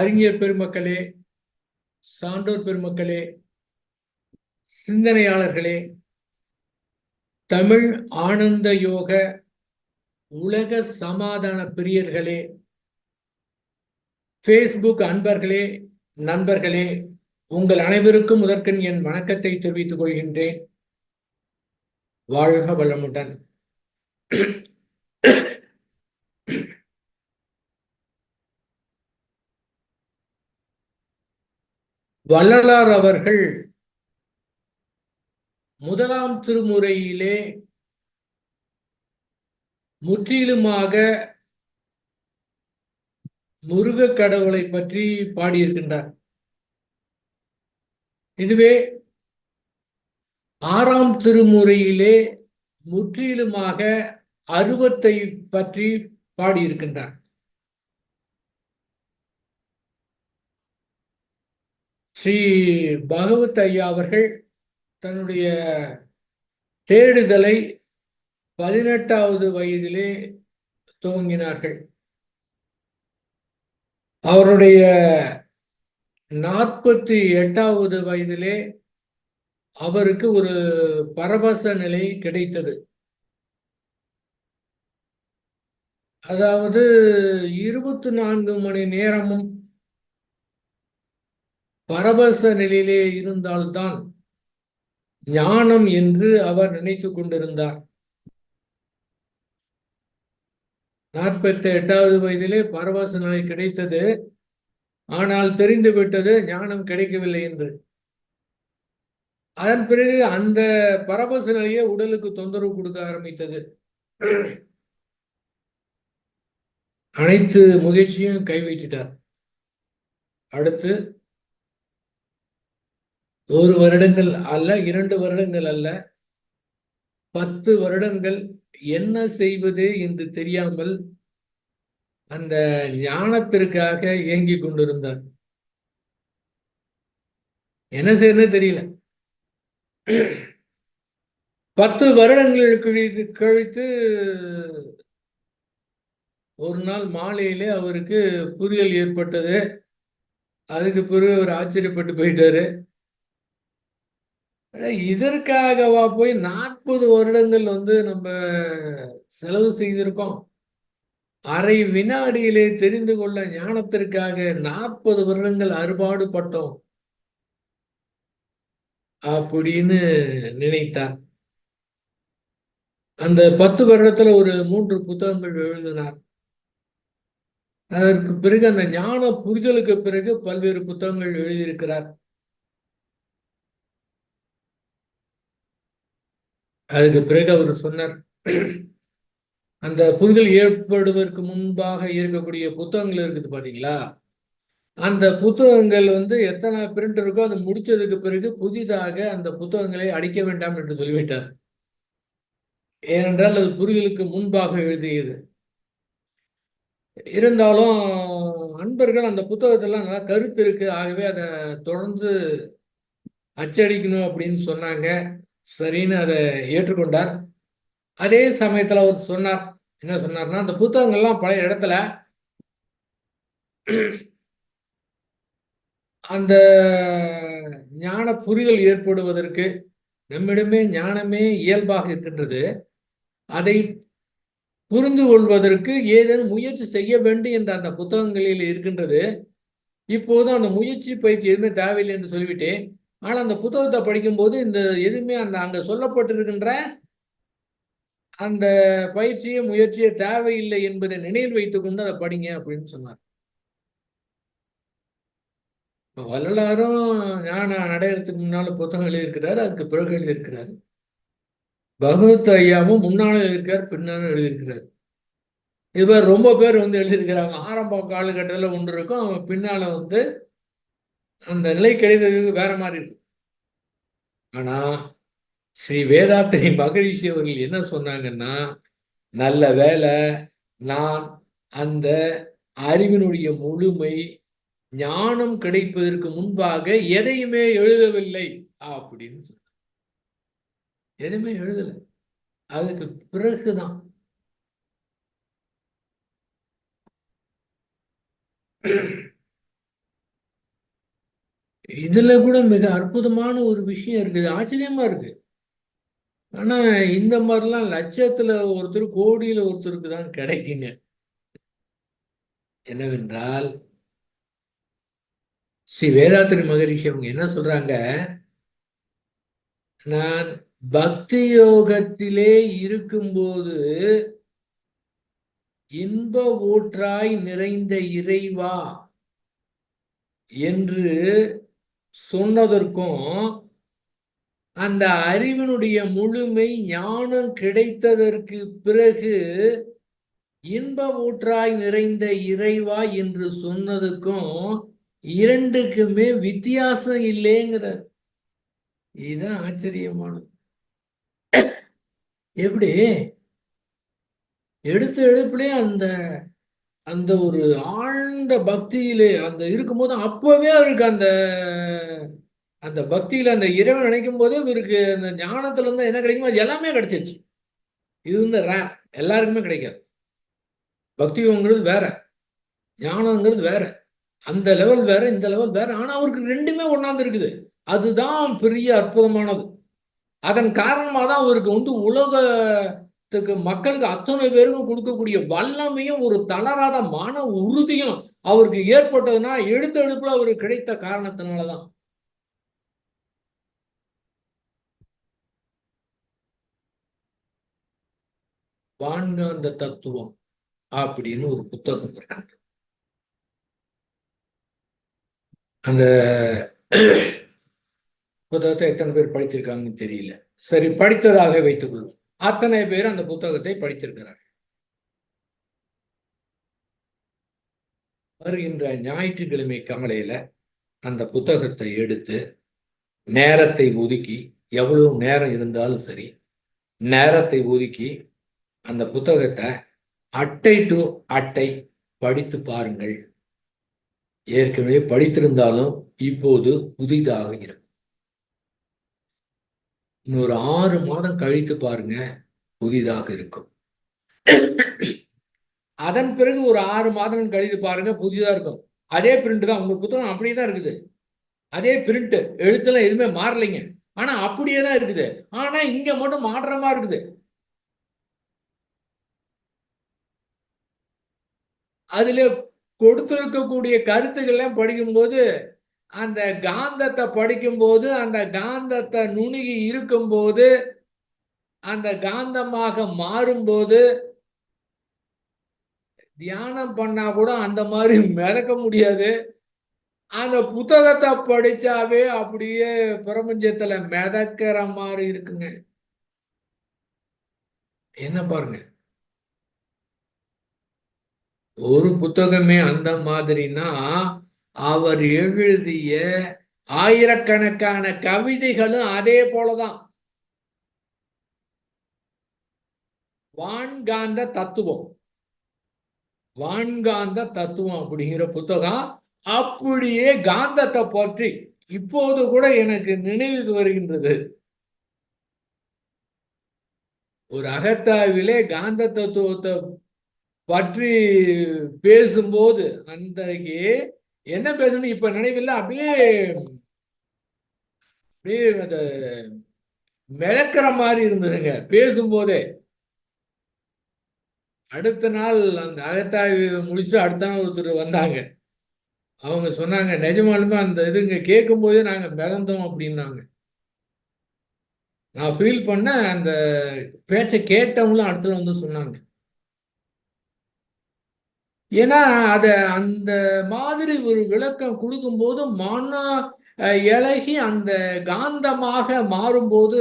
அறிஞர் பெருமக்களே, சான்றோர் பெருமக்களே, சிந்தனையாளர்களே, தமிழ் ஆனந்த யோக உலக சமாதான பிரியர்களே, ஃபேஸ்புக் அன்பர்களே, நண்பர்களே, உங்கள் அனைவருக்கும் முதற்கண் என் வணக்கத்தை தெரிவித்துக் கொள்கின்றேன். வாழ்க வளமுடன். வள்ளலார் அவர்கள் முதலாம் திருமுறையிலே முற்றிலுமாக முருக கடவுளை பற்றி பாடியிருக்கின்றார். இதுவே ஆறாம் திருமுறையிலே முற்றிலுமாக அருவத்தை பற்றி பாடியிருக்கின்றார். ஸ்ரீ பகவத் ஐயா அவர்கள் தன்னுடைய தேடுதலை 18வது வயதிலே துவங்கினார்கள். அவருடைய 48வது வயதிலே அவருக்கு ஒரு பரவச நிலை கிடைத்தது. அதாவது 24 மணி நேரமும் பரவச நிலையிலே இருந்தால்தான் ஞானம் என்று அவர் நினைத்துக் கொண்டிருந்தார். 48வது வயதிலே பரவச நிலை கிடைத்தது. ஆனால் தெரிந்துவிட்டது ஞானம் கிடைக்கவில்லை என்று. அதன் பிறகு அந்த பரவச நிலையை உடலுக்கு தொந்தரவு கொடுக்க ஆரம்பித்தது. அனைத்து முயற்சியும் கைவிட்டார். அடுத்து 1 வருடங்கள் அல்ல, 2 வருடங்கள் அல்ல, 10 வருடங்கள் என்ன செய்வது என்று தெரியாமல் அந்த ஞானத்திற்காக ஏங்கிக் கொண்டிருந்தார். என்ன செய்யணும் தெரியல. 10 வருடங்கள் கழித்து ஒரு நாள் மாலையிலே அவருக்கு புரியல் ஏற்பட்டது. அதுக்கு பிறகு அவர் ஆச்சரியப்பட்டு போயிட்டாரு. இதற்காகவா போய் 40 வருடங்கள் நம்ம செலவு செய்திருக்கோம்? அரை வினாடியிலே தெரிந்து கொள்ள ஞானத்திற்காக 40 வருடங்கள் அறுபாடு பட்டோம் அப்படின்னு நினைத்தார். அந்த 10 வருடத்துல ஒரு 3 புத்தகங்கள் எழுதினார். அதற்கு பிறகு அந்த ஞான புரிதலுக்கு பிறகு பல்வேறு புத்தகங்கள் எழுதியிருக்கிறார். அதுக்கு பிறகு அவர் சொன்னார், அந்த புரிதல் ஏற்படுவதற்கு முன்பாக இருக்கக்கூடிய புத்தகங்கள் இருக்குது பாத்தீங்களா, அந்த புத்தகங்கள் எத்தனை பிரிண்ட் இருக்கோ அது முடிச்சதுக்கு பிறகு புதிதாக அந்த புத்தகங்களை அடிக்க வேண்டாம் என்று சொல்லிவிட்டார். ஏனென்றால் அது புரிதலுக்கு முன்பாக எழுதியது. இருந்தாலும் அன்பர்கள் அந்த புத்தகத்தெல்லாம் நல்லா கருத்து இருக்கு, ஆகவே அதை தொடர்ந்து அச்சடிக்கணும் அப்படின்னு சொன்னாங்க. சரின்னு அதை ஏற்றுக்கொண்டார். அதே சமயத்தில் அவர் சொன்னார், என்ன சொன்னார்னா, அந்த புத்தகங்கள்லாம் பழைய இடத்துல அந்த ஞான புரிதல் ஏற்படுவதற்கு நம்மிடமே ஞானமே இயல்பாக இருக்கின்றது. அதை புரிந்து கொள்வதற்கு ஏதேனும் முயற்சி செய்ய வேண்டும் என்ற அந்த புத்தகங்களில் இருக்கின்றது. இப்போது அந்த முயற்சி பயிற்சி எதுவுமே தேவையில்லை என்று சொல்லிவிட்டேன். ஆனால் அந்த புத்தகத்தை படிக்கும்போது இந்த எதுவுமே அங்க சொல்லப்பட்டிருக்கின்ற அந்த பயிற்சியை முயற்சியை தேவையில்லை என்பதை நினைவில் வைத்துக் கொண்டு அதை படிங்க அப்படின்னு சொன்னார். வள்ளலாரும் ஞானம் அடையறதுக்கு முன்னால புத்தகம் எழுதியிருக்கிறார், அதுக்கு பிறகு எழுதியிருக்கிறார். பகவத் ஐயாவும் முன்னால எழுதியிருக்கார், பின்னாலும் எழுதியிருக்கிறார். இவர் ரொம்ப பேர் எழுதியிருக்கிறாங்க. ஆரம்ப காலகட்டத்தில் ஒன்று இருக்கும், அவன் பின்னால அந்த நிலை கிடைத்தது வேற மாதிரி இருக்கு. ஆனா ஸ்ரீ வேதாத்திரி மகரிஷி அவர்கள் என்ன சொன்னாங்கன்னா, நல்ல வேலை நான் அந்த அறிவினுடைய முழுமை ஞானம் கிடைப்பதற்கு முன்பாக எதையுமே எழுதவில்லை அப்படின்னு சொன்னார். எதுவுமே எழுதல, அதுக்கு பிறகுதான். இதுல கூட மிக அற்புதமான ஒரு விஷயம் இருக்குது, ஆச்சரியமா இருக்கு. ஆனா இந்த மாதிரிலாம் லட்சத்துல ஒருத்தர், கோடியில ஒருத்தருக்கு தான் கிடைக்குங்க. என்னவென்றால், ஸ்ரீ வேதாத்திரி மகரிஷி அவங்க என்ன சொல்றாங்க, நான் பக்தி யோகத்திலே இருக்கும்போது இன்ப ஊற்றாய் நிறைந்த இறைவா என்று சொன்னதற்கும், அந்த அறிவினுடைய முழுமை ஞானம் கிடைத்ததற்கு பிறகு இன்ப ஊற்றாய் நிறைந்த இறைவா என்று சொன்னதுக்கும் இரண்டுக்குமே வித்தியாசம் இல்லைங்கிறார். இதுதான் ஆச்சரியமானது. எப்படி எடுத்த எடுப்புலயே அந்த அந்த ஒரு ஆழ்ந்த பக்தியிலே அந்த இருக்கும்போது அப்பவே அவருக்கு அந்த அந்த பக்தியில அந்த இறைவன் நினைக்கும் போதே இவருக்கு அந்த ஞானத்துல இருந்து என்ன கிடைக்குமோ அது எல்லாமே கிடைச்சிருச்சு. இது வந்து ரேர், எல்லாருக்குமே கிடைக்காது. பக்திங்கிறது வேற, ஞானங்கிறது வேற. அந்த லெவல் வேற, இந்த லெவல் வேற. ஆனா அவருக்கு ரெண்டுமே ஒண்ணாந்து இருக்குது. அதுதான் பெரிய அற்புதமானது. அதன் காரணமா தான் அவருக்கு வந்து உலகத்துக்கு மக்களுக்கு அத்தனை பேருக்கும் கொடுக்கக்கூடிய வல்லமையும் ஒரு தளராத மன உறுதியும் அவருக்கு ஏற்பட்டதுன்னா எடுத்த எடுப்புல அவருக்கு கிடைத்த காரணத்தினாலதான். வான்காந்த தத்துவம் அப்படின்னு ஒரு புத்தகம் இருக்கு. அந்த புத்தகத்தை எத்தனை பேர் படித்திருக்காங்கன்னு தெரியல. சரி, படித்ததாக வைத்துக் கொள்வோம். அத்தனை பேர் அந்த புத்தகத்தை படித்திருக்கிறார்கள். வருகின்ற ஞாயிற்றுக்கிழமை காலையில அந்த புத்தகத்தை எடுத்து நேரத்தை ஒதுக்கி, எவ்வளவு நேரம் இருந்தாலும் சரி, நேரத்தை ஒதுக்கி அந்த புத்தகத்தை அட்டை டு அட்டை படித்து பாருங்கள். ஏற்கனவே படித்திருந்தாலும் இப்போது புதிதாக இருக்கும். இன்னொரு 6 மாதம் கழித்து பாருங்க, புதிதாக இருக்கும். அதன் பிறகு ஒரு 6 மாதம் கழித்து பாருங்க, புதிதா இருக்கும். அதே பிரிண்ட் தான், உங்க புத்தகம் அப்படியே தான் இருக்குது. அதே பிரிண்ட், எழுத்தெல்லாம் எதுவுமே மாறலைங்க. ஆனா அப்படியே தான் இருக்குது. ஆனா இங்க மட்டும் மாற்றமா இருக்குது. அதுல கொடுத்திருக்கக்கூடிய கருத்துக்கள்லாம் படிக்கும்போது, அந்த காந்தத்தை படிக்கும்போது, அந்த காந்தத்தை நுணுகி இருக்கும்போது, அந்த காந்தமாக மாறும்போது, தியானம் பண்ணா கூட அந்த மாதிரி மிதக்க முடியாது. அந்த புத்தகத்தை படிச்சாவே அப்படியே பிரபஞ்சத்துல மிதக்கிற மாதிரி இருக்குங்க. என்ன பாருங்க, ஒரு புத்தகமே அந்த மாதிரினா அவர் எழுதிய ஆயிரக்கணக்கான கவிதைகளும் அதே போலதான். வான்காந்த தத்துவம், வான்காந்த தத்துவம் அப்படிங்கிற புத்தகம் அப்படியே காந்தத்தை பற்றி இப்போது கூட எனக்கு நினைவுக்கு வருகின்றது. ஒரு அகத்தாய்விலே காந்த தத்துவத்தை பற்றி பேசும்போது அன்றைக்கு என்ன பேசணும் இப்ப நினைவில்லை. அப்படியே அப்படியே அந்த மிதக்கிற மாதிரி இருந்ததுங்க பேசும்போதே. அடுத்த நாள் அந்த அகத்தாய்வு முடிச்சு அடுத்த நாள் ஒருத்தர் வந்தாங்க. அவங்க சொன்னாங்க, நிஜமாலுமே அந்த இதுங்க கேட்கும் போதே நாங்க மிதந்தோம் அப்படின்னாங்க. நான் ஃபீல் பண்ண அந்த பேச்சை கேட்டவங்களும் அடுத்துல வந்து சொன்னாங்க. ஏன்னா அத அந்த மாதிரி ஒரு விளக்கம் கொடுக்கும்போது மனம் இளகி அந்த காந்தமாக மாறும்போது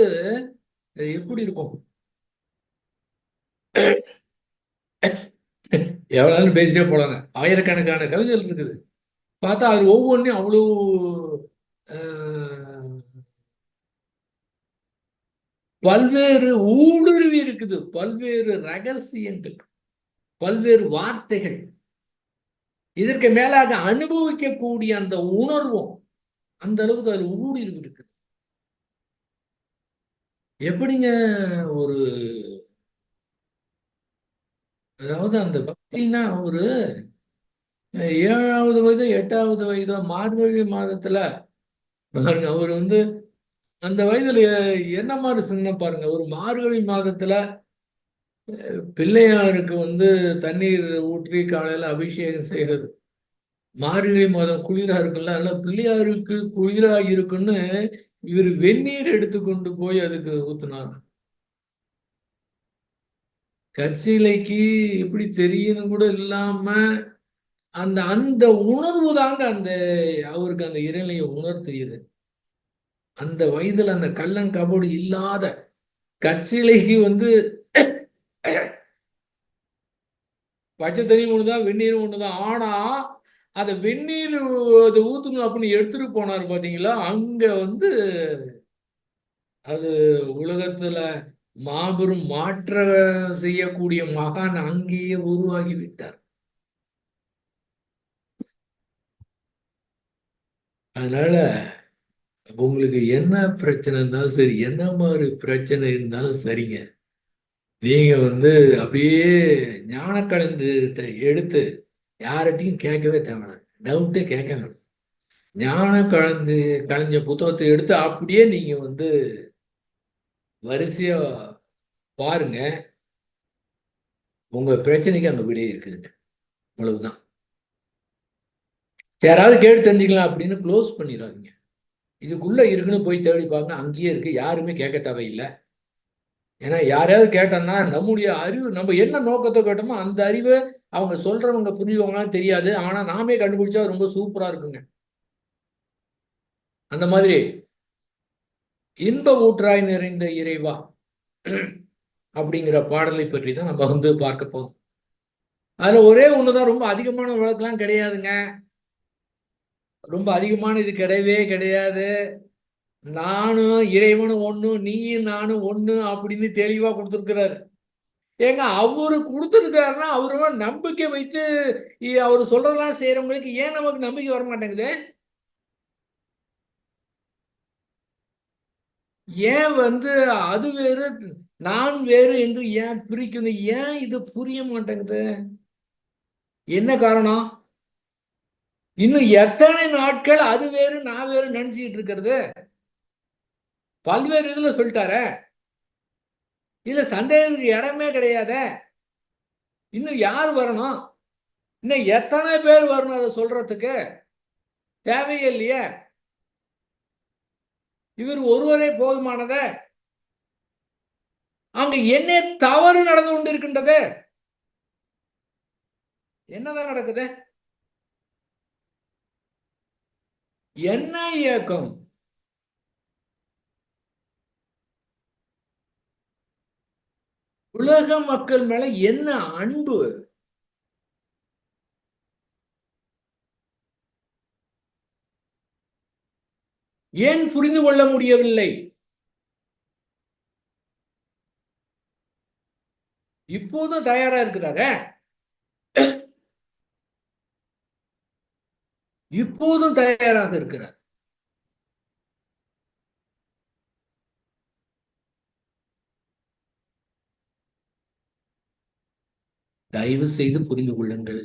எப்படி இருக்கும். எவ்வளவு பேசிட்டே போலாங்க, ஆயிரக்கணக்கான கவிதைகள் இருக்குது. பார்த்தா அது ஒவ்வொன்றையும் அவ்வளவு அஹ், பல்வேறு ஊடுருவி இருக்குது, பல்வேறு ரகசியங்கள், பல்வேறு வார்த்தைகள், இதற்கு மேலாக அனுபவிக்கக்கூடிய அந்த உணர்வும் அந்த அளவுக்கு அதுல ஊடுருவி இருக்குது. எப்படிங்க ஒரு, அதாவது அந்த பக்தினா ஒரு 7வது வயதோ 8வது வயதோ மார்கழி மாதத்துல பாருங்க அவர் வந்து அந்த வயதுல என்ன மாதிரி சின்ன பாருங்க, ஒரு மார்கழி மாதத்துல பிள்ளையாருக்கு வந்து தண்ணீர் ஊற்றி காலையில அபிஷேகம் செய்யறது. மார்கழி மாதம் குளிரா இருக்குல்ல, அதனால பிள்ளையாருக்கு குளிரா இருக்குன்னு இவர் வெந்நீர் எடுத்து கொண்டு போய் அதுக்கு ஊத்துனார். கற்சிலைக்கு எப்படி தெரியும்னு கூட இல்லாம அந்த அந்த உணர்வு தாங்க அந்த அவருக்கு அந்த இறைநிலையை உணர்த்துகிறது. அந்த வயதுல அந்த கள்ளங்கபடு இல்லாத கற்சிலைக்கு வந்து பச்சை தண்ணி ஒண்ணுதான், வெந்நீர் ஒண்ணுதான். ஆனா அத வெந்நீர் அது ஊத்தணும் அப்படின்னு எடுத்துட்டு போனார் பாத்தீங்களா, அங்க வந்து அது உலகத்துல மாபெரும் மாற்ற செய்யக்கூடிய மகான் அங்கேயே உருவாகி விட்டார். அதனால உங்களுக்கு என்ன பிரச்சனை இருந்தாலும் சரி, என்ன மாதிரி பிரச்சனை இருந்தாலும் சரிங்க, நீங்க வந்து அப்படியே ஞானக்கலந்து எடுத்து யார்கிட்டையும் கேட்கவே தேவையில்ல, டவுட்டே கேட்க வேணும். ஞானம் கலைஞ்ச புத்தகத்தை எடுத்து அப்படியே நீங்க வந்து வரிசையா பாருங்க, உங்க பிரச்சனைக்கு அங்க விடையே இருக்குதுங்க. அவ்வளவுதான். யாராவது கேட்டு தெரிஞ்சுக்கலாம் அப்படின்னு க்ளோஸ் பண்ணிடாதீங்க. இதுக்குள்ள இருக்குன்னு போய் தேடி பாருங்க, அங்கேயே இருக்கு. யாருமே கேட்க தேவையில்லை. ஏன்னா யாரையாவது கேட்டோம்னா நம்முடைய அறிவு, நம்ம என்ன நோக்கத்தை கேட்டோமோ அந்த அறிவை அவங்க சொல்றவங்க புரியுவாங்களான்னு தெரியாது. ஆனா நாமே கண்டுபிடிச்சா ரொம்ப சூப்பரா இருக்குங்க. அந்த மாதிரி இன்ப ஊற்றாய் நிறைந்த இறைவா அப்படிங்கிற பாடலை பற்றி தான் நம்ம வந்து பார்க்க போறோம். அதுல ஒரே ஒண்ணுதான், ரொம்ப அதிகமான விளக்கெல்லாம் கிடையாதுங்க. ரொம்ப அதிகமான இது கிடையவே கிடையாது. நானும் இறைவனும் ஒண்ணு, நீயும் நானும் ஒண்ணு அப்படின்னு தெளிவா கொடுத்திருக்கிறாரு. ஏங்க அவரு கொடுத்திருக்காருன்னா அவரு நம்பிக்கை வைத்து அவரு சொல்றதெல்லாம் செய்யறவங்களுக்கு ஏன் நமக்கு நம்பிக்கை வர மாட்டேங்குது? ஏன் வந்து அது வேறு நான் வேறு என்று ஏன் பிரிக்கணும்? ஏன் இது புரிய மாட்டேங்குது? என்ன காரணம்? இன்னும் எத்தனை நாட்கள் அது வேறு நான் வேறு நினைச்சிட்டு இருக்கிறது? பல்வேறு இதுல சொல்லிட்டாரே, இதுல சந்தேகத்துக்கு இடமே கிடையாது. இன்னும் யார் வரணும்? இன்னும் எத்தனை பேர் வரணும் அதை சொல்றதுக்கு? தேவையே இல்லையே. இவர் ஒருவரே போதுமானத. அங்க என்ன தவறு நடந்து கொண்டிருக்கின்றது? என்னதான் நடக்குது? என்ன இயக்கம்? உலக மக்கள் மேல என்ன அன்பு? ஏன் புரிந்து கொள்ள முடியவில்லை? இப்போதும் தயாரா இருக்கிறாரே, இப்போதும் தயாராக இருக்கிறார். தயவு செய்து புரிந்து கொள்ளுங்கள்.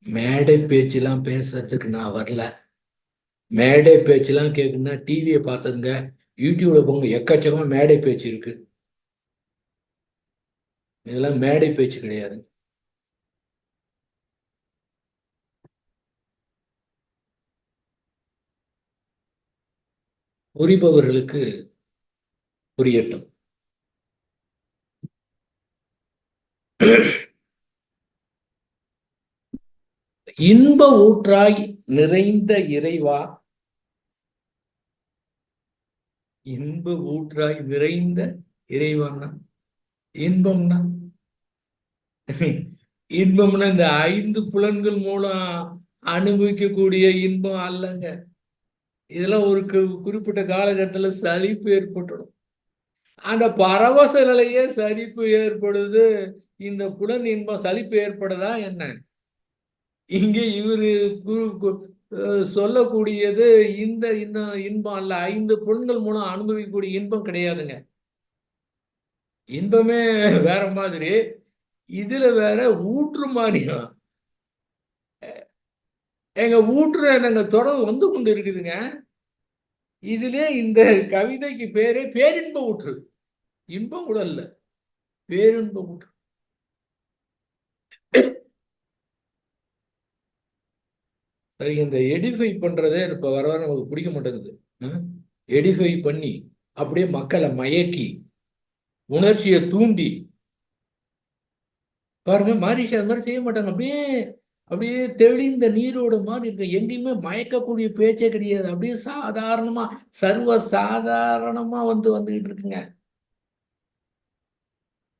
மேடை பேச்செல்லாம் பேசுறதுக்கு நான் வரல. மேடை பேச்செல்லாம் கேட்கணும்னா டிவியை பார்த்துங்க, யூடியூப்ல போங்க, எக்கச்சக்கமா மேடை பேச்சு இருக்கு. இதெல்லாம் மேடை பேச்சு கிடையாது. புரிபவர்களுக்கு புரியட்டும். இன்ப ஊற்றாய் நிறைந்த இறைவா, இன்ப ஊற்றாய் நிறைந்த இறைவான்னா இன்பம்னா இன்பம்னா இந்த 5 புலன்கள் மூலம் அனுபவிக்கக்கூடிய இன்பம் அல்லங்க. இதெல்லாம் ஒரு குறிப்பிட்ட காலகட்டத்தில் சலிப்பு ஏற்பட்டுடும். அந்த பரவச நிலையே சலிப்பு ஏற்படுது. இந்த புலன் இன்பம் சலிப்பு ஏற்படுதா என்ன? இங்கே இவரு சொல்லக்கூடியது இந்த இன்பம் அல்ல. 5 புலன்கள் மூலம் அனுபவிக்கக்கூடிய இன்பம் கிடையாதுங்க. இன்பமே வேற மாதிரி, இதுல வேற ஊற்று மானியம். எங்க ஊற்று நாங்க தொடர்ந்து வந்து கொண்டு இருக்குதுங்க. இதுல இந்த கவிதைக்கு பேரே பேரின்ப ஊற்று. இன்பம் கூட இல்ல, பேரின்ப ஊற்று. சரி, இந்த எடிஃபை பண்றதே இப்ப வர வர நமக்கு பிடிக்க மாட்டேங்குது. எடிஃபை பண்ணி அப்படியே மக்களை மயக்கி உணர்ச்சியை தூண்டி பாருங்க. மாரிஷா அது மாதிரி செய்ய மாட்டாங்க. அப்படியே அப்படியே தெளிந்த நீரோட மாதிரி இருக்கு. எங்கேயுமே மயக்கக்கூடிய பேச்சே கிடையாது. அப்படியே சாதாரணமா, சர்வ சாதாரணமா வந்துகிட்டு இருக்குங்க.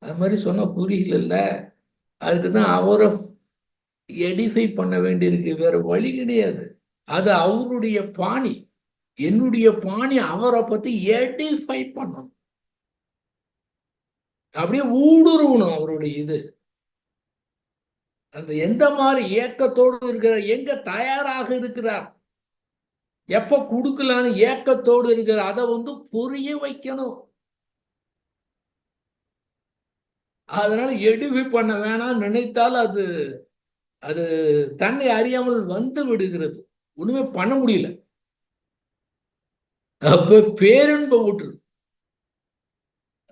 அது மாதிரி சொன்ன புரியல. அதுக்குதான் அவரை எடிஃபை பண்ண வேண்டியிருக்கு, வேற வழி கிடையாது. அது அவருடைய பாணி. என்னுடைய பாணி அவரை பத்தி எடிஃபை பண்ணணும், அப்படியே ஊடுருவணும் அவருடைய இது. அந்த எந்த மாதிரி ஏக்கத்தோடு இருக்கிறார், எங்க தயாராக இருக்கிறார், எப்ப கொடுக்கலான்னு ஏக்கத்தோடு இருக்கிறார், அதை புரிய வைக்கணும். அதனால எடுவி பண்ண வேணாம் நினைத்தால் அது அது தன்னை அறியாமல் வந்து விடுகிறது. ஒண்ணுமே பண்ண முடியல. அப்ப பேரின்ப ஊற்று.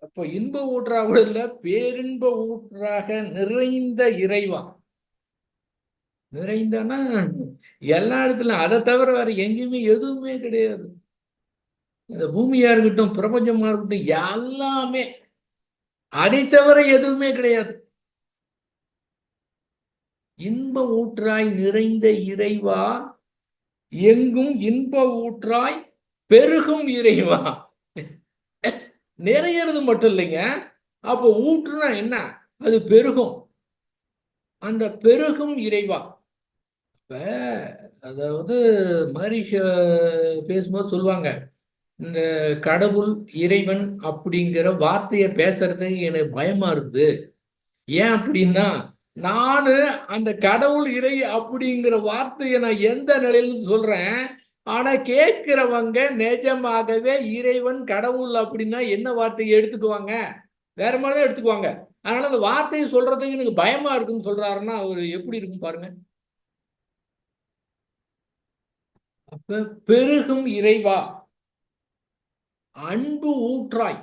அப்ப இன்ப ஊற்றாக கூட இல்ல, பேரின்ப ஊற்றாக நிறைந்த இறைவா. நிறைந்தனா எல்லா இடத்துலயும், அதை தவிர வேற எங்கேயுமே எதுவுமே கிடையாது. இந்த பூமியா இருக்கட்டும், பிரபஞ்சமா இருக்கட்டும், எல்லாமே அதை தவிர எதுவுமே கிடையாது. இன்ப ஊற்றாய் நிறைந்த இறைவா, எங்கும் இன்ப ஊற்றாய் பெருகும் இறைவா. நிறையறது மட்டும் இல்லைங்க, அப்போ ஊற்றுனா என்ன, அது பெருகும். அந்த பெருகும் இறைவா. இப்ப அதாவது மகரிஷ பேசும்போது சொல்லுவாங்க, இந்த கடவுள் இறைவன் அப்படிங்கிற வார்த்தையை பேசுறதுக்கு எனக்கு பயமா இருக்குது. ஏன் அப்படின்னா, நானு அந்த கடவுள் இறை அப்படிங்கிற வார்த்தையை நான் எந்த நிலையில சொல்றேன், ஆனா கேட்கிறவங்க நிஜமாகவே இறைவன் கடவுள் அப்படின்னா என்ன வார்த்தையை எடுத்துக்குவாங்க, வேற மாதிரிதான் எடுத்துக்குவாங்க. அதனால அந்த வார்த்தையை சொல்றதுக்கு எனக்கு பயமா இருக்குன்னு சொல்றாருன்னா அவர் எப்படி இருக்கும் பாருங்க. அப்ப பெருகும் இறைவா, அன்பு ஊற்றாய்.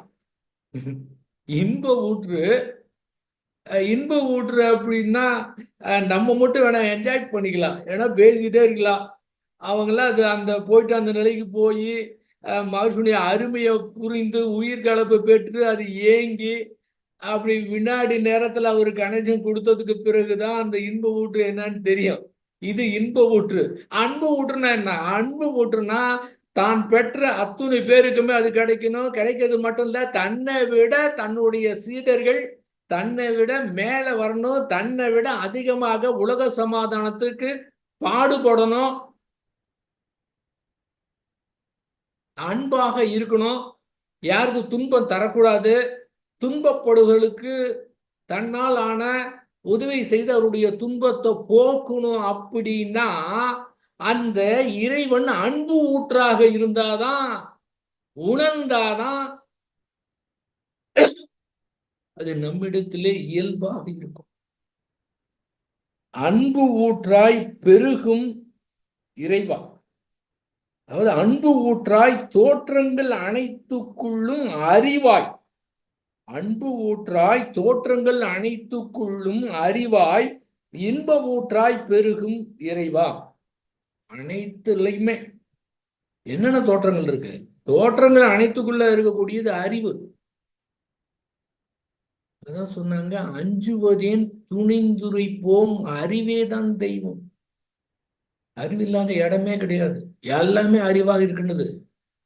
இன்ப ஊற்று. இன்ப ஊற்று அப்படின்னா நம்ம மட்டும் வேணா என்ஜாய் பண்ணிக்கலாம், ஏன்னா பேசிக்கிட்டே இருக்கலாம். அவங்களாம் அது அந்த போயிட்டு அந்த நிலைக்கு போய் மனுஷனுடைய அருமையை புரிந்து உயிர் கலப்பை பெற்று அது ஏங்கி அப்படி வினாடி நேரத்தில் அவருக்கு கனெக்ஷன் கொடுத்ததுக்கு பிறகுதான் அந்த இன்ப ஊற்று என்னன்னு தெரியும். இது இன்ப ஊற்று. அன்பு ஊற்றுனா என்ன, அன்பு ஊற்றுனா தான் பெற்ற அத்துணை பேருக்குமே அது கிடைக்கணும். கிடைக்கிறது மட்டும் இல்ல, தன்னை விட தன்னுடைய சீடர்கள் தன்னை விட மேல வரணும், தன்னை விட அதிகமாக உலக சமாதானத்துக்கு பாடுபடணும், அன்பாக இருக்கணும், யாருக்கு துன்பம் தரக்கூடாது, துன்பப்படுகளுக்கு தன்னால் ஆன உதவி செய்து அவருடைய துன்பத்தை போக்கணும். அப்படின்னா அந்த இறைவன் அன்பு ஊற்றாக இருந்தாதான், உணர்ந்தாதான் அது நம்மிடத்திலே இயல்பாக இருக்கும். அன்பு ஊற்றாய் பெருகும் இறைவா, அதாவது அன்பு ஊற்றாய் தோற்றங்கள் அனைத்துக்குள்ளும் அறிவாய். அன்பு ஊற்றாய் தோற்றங்கள் அனைத்துக்குள்ளும் அறிவாய், இன்ப ஊற்றாய் பெருகும் இறைவா. அனைத்துலையுமே என்னென்ன தோற்றங்கள் இருக்கு, தோற்றங்கள் அனைத்துக்குள்ள இருக்கக்கூடியது அறிவு. அதான் சொன்னாங்க, அஞ்சுவதேன் துணிந்துரைப்போம் அறிவேதான் தெய்வம். அறிவில்லாத இடமே கிடையாது, எல்லாமே அறிவாக இருக்கின்றது.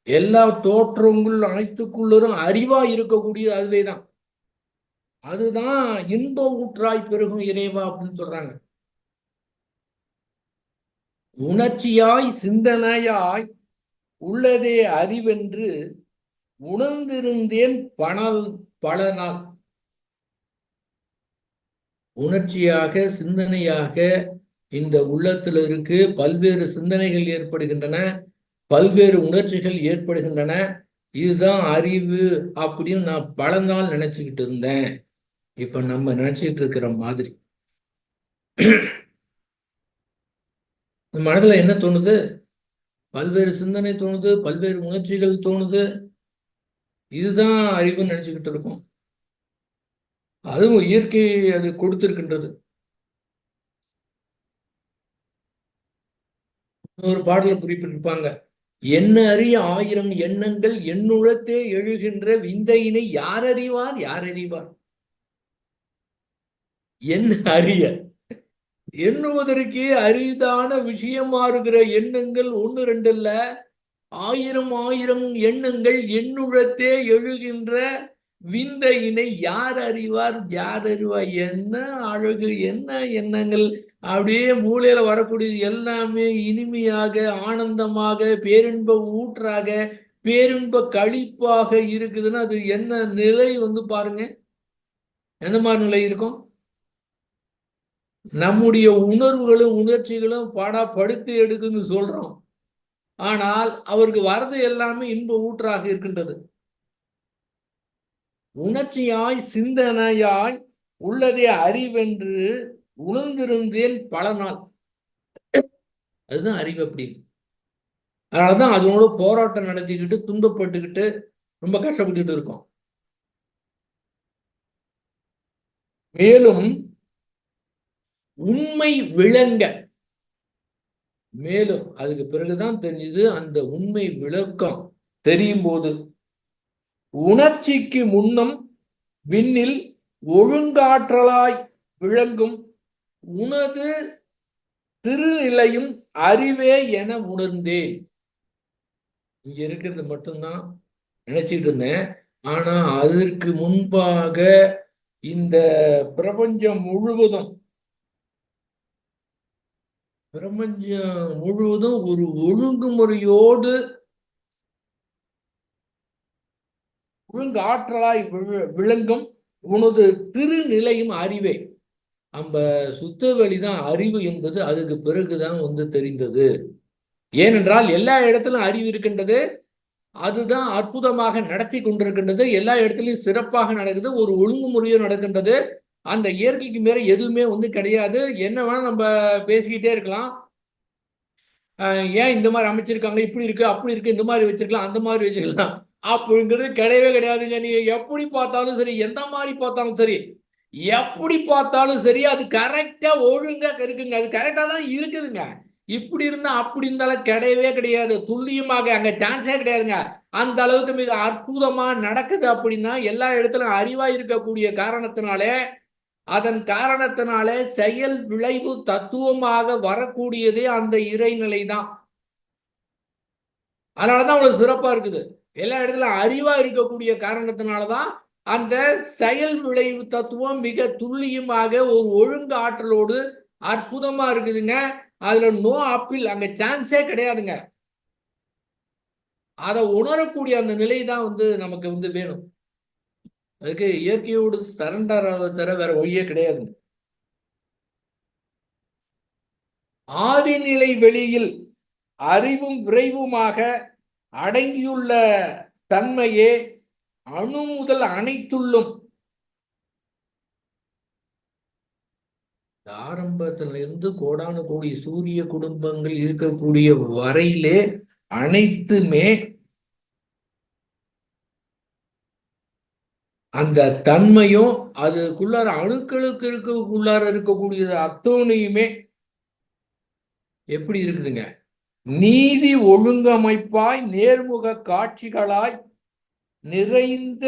எல்லா தோற்றங்கள் அனைத்துக்குள்ளரும் அறிவா இருக்கக்கூடிய அதுவேதான். அதுதான் இன்ப ஊற்றாய் பெருகும் இறைவா அப்படின்னு சொல்றாங்க. உணர்ச்சியாய் சிந்தனையாய் உள்ளதே அறிவென்று உணர்ந்திருந்தேன் பல நாள். உணர்ச்சியாக சிந்தனையாக இந்த உள்ளத்துல இருக்கு, பல்வேறு சிந்தனைகள் ஏற்படுகின்றன, பல்வேறு உணர்ச்சிகள் ஏற்படுகின்றன. இதுதான் அறிவு அப்படின்னு நான் பல நாள் நினைச்சுக்கிட்டு இருந்தேன். இப்ப நம்ம நினைச்சிட்டு இருக்கிற மாதிரி மனதுல என்ன தோணுது? பல்வேறு சிந்தனை தோணுது, பல்வேறு உணர்ச்சிகள் தோணுது. இதுதான் அறிவுன்னு நினைச்சுக்கிட்டு இருக்கோம். அதுவும் இயற்கை அது கொடுத்திருக்கின்றது. ஒரு பாடல குறிப்பிட்டிருப்பாங்க, என்ன அறிய ஆயிரம் எண்ணங்கள் என்னுளத்தே எழுகின்ற விந்தையினை யார் அறிவார், யார் அறிவார்? என்ன அறிய எண்ணுவதற்கே அரிதான விஷயமா இருக்கிற எண்ணங்கள் ஒன்று ரெண்டு இல்ல, ஆயிரம் ஆயிரம் எண்ணங்கள் எண்ணுளத்தே எழுகின்ற விந்தையினை யார் அறிவார், யார் அறிவார்? என்ன அழகு, என்ன எண்ணங்கள்! அப்படியே மூளையில வரக்கூடியது எல்லாமே இனிமையாக, ஆனந்தமாக, பேரின்ப ஊற்றாக, பேரின்ப கழிப்பாக இருக்குதுன்னா அது என்ன நிலை வந்து பாருங்க. எந்த மாதிரி நிலை இருக்கும்? நம்முடைய உணர்வுகளும் உணர்ச்சிகளும் படுத்தி எடுக்குன்னு சொல்றோம். ஆனால் அவருக்கு வரது எல்லாமே இன்ப ஊற்றாக இருக்கின்றது. உணர்ச்சியாய் சிந்தனையாய் உள்ளதே அறிவென்று உணர்ந்திருந்தேன் பல நாள். அதுதான் அறிவு. அப்படின்னு அதனாலதான் அதனோட போராட்டம் நடத்திக்கிட்டு துன்பப்பட்டுக்கிட்டு ரொம்ப கஷ்டப்பட்டுக்கிட்டு இருக்கோம். மேலும் உண்மை விளங்க, மேலும் அதுக்கு பிறகுதான் தெரிஞ்சது அந்த உண்மை விளக்கம் தெரியும் போது, உணர்ச்சிக்கு முன்னம் விண்ணில் ஒழுங்காற்றலாய் விளங்கும் உனது திருநிலையும் அறிவே என உணர்ந்தேன். இங்க இருக்கிறது மட்டும்தான் நினைச்சிட்டு இருந்தேன். ஆனா அதற்கு முன்பாக இந்த பிரபஞ்சம் முழுவதும் ஒரு ஒழுங்குமுறையோடு ஒழுங்காற்றலாய் விளங்கும் உனது திருநிலையும் அறிவே. நம்ம சுத்த வெளிதான் அறிவு என்பது அதுக்கு பிறகுதான் வந்து தெரிந்தது. ஏனென்றால் எல்லா இடத்திலும் அறிவு இருக்கின்றது, அதுதான் அற்புதமாக நடத்தி கொண்டிருக்கின்றது, எல்லா இடத்துலையும் சிறப்பாக நடக்குது, ஒரு ஒழுங்குமுறையும் நடக்கின்றது. அந்த இயற்கைக்கு மேல எதுவுமே வந்து கிடையாது. என்ன வேணா நம்ம பேசிக்கிட்டே இருக்கலாம். ஏன் இந்த மாதிரி அமைச்சிருக்காங்க, இப்படி இருக்கு அப்படி இருக்கு, இந்த மாதிரி வச்சிருக்கலாம் அந்த மாதிரி வச்சிருக்கலாம் அப்படிங்கிறது கிடையவே கிடையாதுங்க. நீங்க எப்படி பார்த்தாலும் சரி, எந்த மாதிரி பார்த்தாலும் சரி, எப்படி பார்த்தாலும் சரி, அது கரெக்டா ஒழுங்கா இருக்குங்க. அது கரெக்டா தான் இருக்குதுங்க. இப்படி இருந்தா அப்படி இருந்தாலும் கிடையவே கிடையாது. துல்லியமாக அங்க சான்ஸே கிடையாதுங்க. அந்த அளவுக்கு மிக அற்புதமா நடக்குது. அப்படின்னா எல்லா இடத்துலயும் அறிவா இருக்கக்கூடிய காரணத்தினாலே, அதன் காரணத்தினாலே செயல் விளைவு தத்துவமாக வரக்கூடியதே அந்த இறைநிலை தான். அதனாலதான் அவ்வளவு சிறப்பா இருக்குது. எல்லா இடத்துலயும் அறிவா இருக்கக்கூடிய காரணத்தினாலதான் அந்த செயல் விளைவு தத்துவம் மிக துல்லியமாக ஒரு ஒழுங்கு ஆற்றலோடு அற்புதமா இருக்குதுங்க. அதுல நோ அப்பீல், அங்க சான்ஸே கிடையாதுங்க. அதை உணரக்கூடிய அந்த நிலை தான் வந்து நமக்கு வந்து வேணும். அதுக்கு இயற்கையோடு சரண்டர் தர வேற வழியே கிடையாது. ஆதிநிலை வெளியில் அறிவும் விரைவுமாக அடங்கியுள்ள தன்மையே அணு முதல் அனைத்துள்ளும், ஆரம்பத்துல இருந்து கோடானு கோடி சூரிய குடும்பங்கள் இருக்கக்கூடிய வரையிலே அனைத்துமே அந்த தன்மையும் அதுக்குள்ளார அணுக்களுக்கு இருக்கக்கூடிய அத்தோனையுமே எப்படி இருக்குதுங்க? நீதி ஒழுங்கமைப்பாய் நேர்முக காட்சிகளாய் நிறைந்த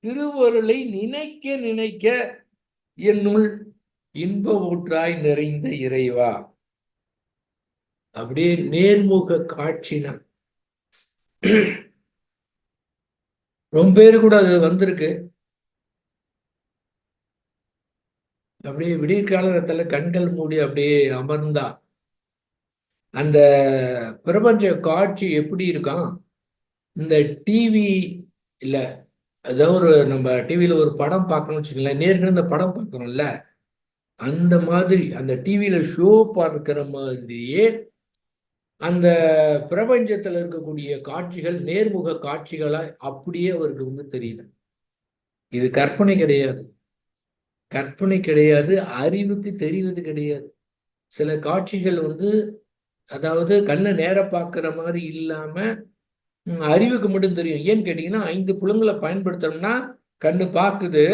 திருவருளை நினைக்க நினைக்க என்னுள் இன்ப ஊற்றாய் நிறைந்த இறைவா. அப்படியே நேர்முக காட்சினா ரொம்ப பேரு கூட அது வந்திருக்கு. அப்படியே விடிய காலத்துல கண்கள் மூடி அப்படியே அமர்ந்தா அந்த பிரபஞ்ச காட்சி எப்படி இருக்கான்? இந்த டிவி இல்ல, ஏதாவது ஒரு நம்ம டிவியில ஒரு படம் பார்க்கணும்னு வச்சுக்கோங்களேன், நேருக்கு இந்த படம் பார்க்கணும்ல, அந்த மாதிரி அந்த டிவியில ஷோ பார்க்கிற மாதிரியே அந்த பிரபஞ்சத்துல இருக்கக்கூடிய காட்சிகள் நேர்முக காட்சிகளா அப்படியே அவருக்கு வந்து தெரியுது. இது கற்பனை கிடையாது, கற்பனை கிடையாது, அறிவுக்கு தெரிவது கிடையாது. சில காட்சிகள் வந்து அதாவது கண்ணை நேர பார்க்குற மாதிரி இல்லாம அறிவுக்கு மட்டும் தெரியும். ஏன்னு கேட்டீங்கன்னா 5 புலன்களை பயன்படுத்துறோம்னா கண்ணு பார்க்குது,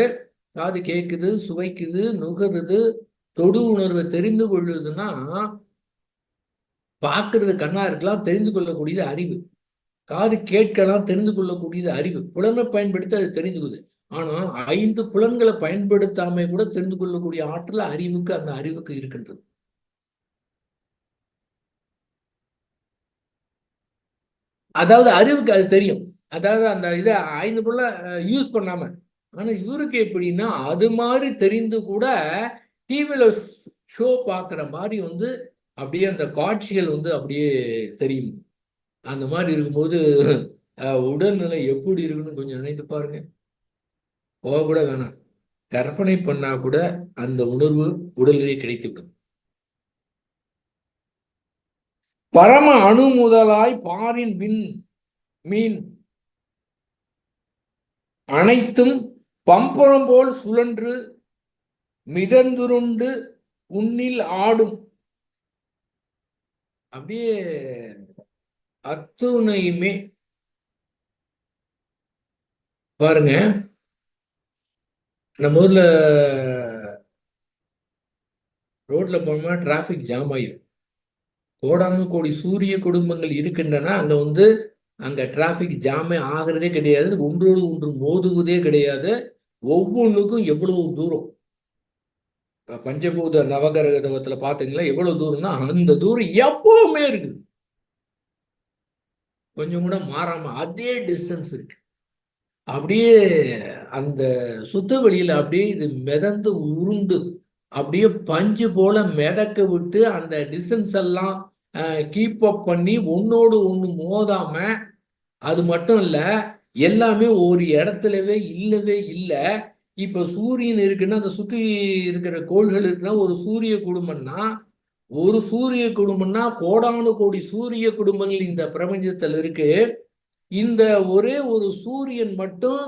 காது கேட்குது, சுவைக்குது, நுகருது, தொடு உணர்வை தெரிந்து கொள்ளுதுன்னா பார்க்கறது கண்ணா இருக்கலாம், தெரிந்து கொள்ளக்கூடியது அறிவு. காது கேட்கலாம், தெரிந்து கொள்ளக்கூடியது அறிவு. புலனை பயன்படுத்தி அது தெரிஞ்சுக்குது. ஆனா 5 புலன்களை பயன்படுத்தாம கூட தெரிந்து கொள்ளக்கூடிய ஆற்றல் அறிவுக்கு, அந்த அறிவுக்கு இருக்கின்றது. அதாவது அறிவுக்கு அது தெரியும். அதாவது அந்த இதை 5 புலனை யூஸ் பண்ணாம. ஆனா இவருக்கு எப்படின்னா அது மாதிரி தெரிந்து கூட டிவியில ஷோ பார்க்குற மாதிரி வந்து அப்படியே அந்த காட்சிகள் வந்து அப்படியே தெரியும். அந்த மாதிரி இருக்கும்போது உடல்நிலை எப்படி இருக்குன்னு கொஞ்சம் நினைத்து பாருங்க. போக கூட வேணாம், கற்பனை பண்ணா கூட அந்த உணர்வு உடலிலே கிடைத்துவிடும். பரம அணு முதலாய் பாரின் விண் மீன் அனைத்தும் பம்பரம் போல் சுழன்று மிதந்துருண்டு உன்னில் ஆடும். அப்படியே அத்துணையுமே பாருங்க. நம்ம ஊர்ல ரோட்ல போனோம்னா டிராபிக் ஜாம் ஆயிடும். கோடானு கோடி சூரிய குடும்பங்கள் இருக்கின்றன. அங்க வந்து அங்க டிராபிக் ஜாமே ஆகிறதே கிடையாது. ஒன்றோடு ஒன்று மோதுவதே கிடையாது. ஒவ்வொன்றுக்கும் எவ்வளவு தூரம், பஞ்சபூத நவகிரகத்துல பாத்தீங்களா எவ்வளவு தூரம்னா அந்த தூரம் எப்பவுமே இருக்குது. கொஞ்சம் கூட மாறாம அதே டிஸ்டன்ஸ் இருக்கு. அப்படியே அந்த சுத்த வெளியில அப்படியே இது மிதந்து உருண்டு அப்படியே பஞ்சு போல மிதக்க விட்டு அந்த டிஸ்டன்ஸ் எல்லாம் கீப் அப் பண்ணி ஒன்னோடு ஒன்று மோதாம. அது மட்டும் இல்ல, எல்லாமே ஒரு இடத்துலவே இல்லவே இல்லை. இப்ப சூரியன் இருக்குன்னா அந்த சுற்றி இருக்கிற கோள்கள் இருக்குன்னா ஒரு சூரிய குடும்பம்னா, ஒரு சூரிய குடும்பம்னா கோடானு கோடி சூரிய குடும்பங்கள் இந்த பிரபஞ்சத்தில் இருக்கு. இந்த ஒரே ஒரு சூரியன் மட்டும்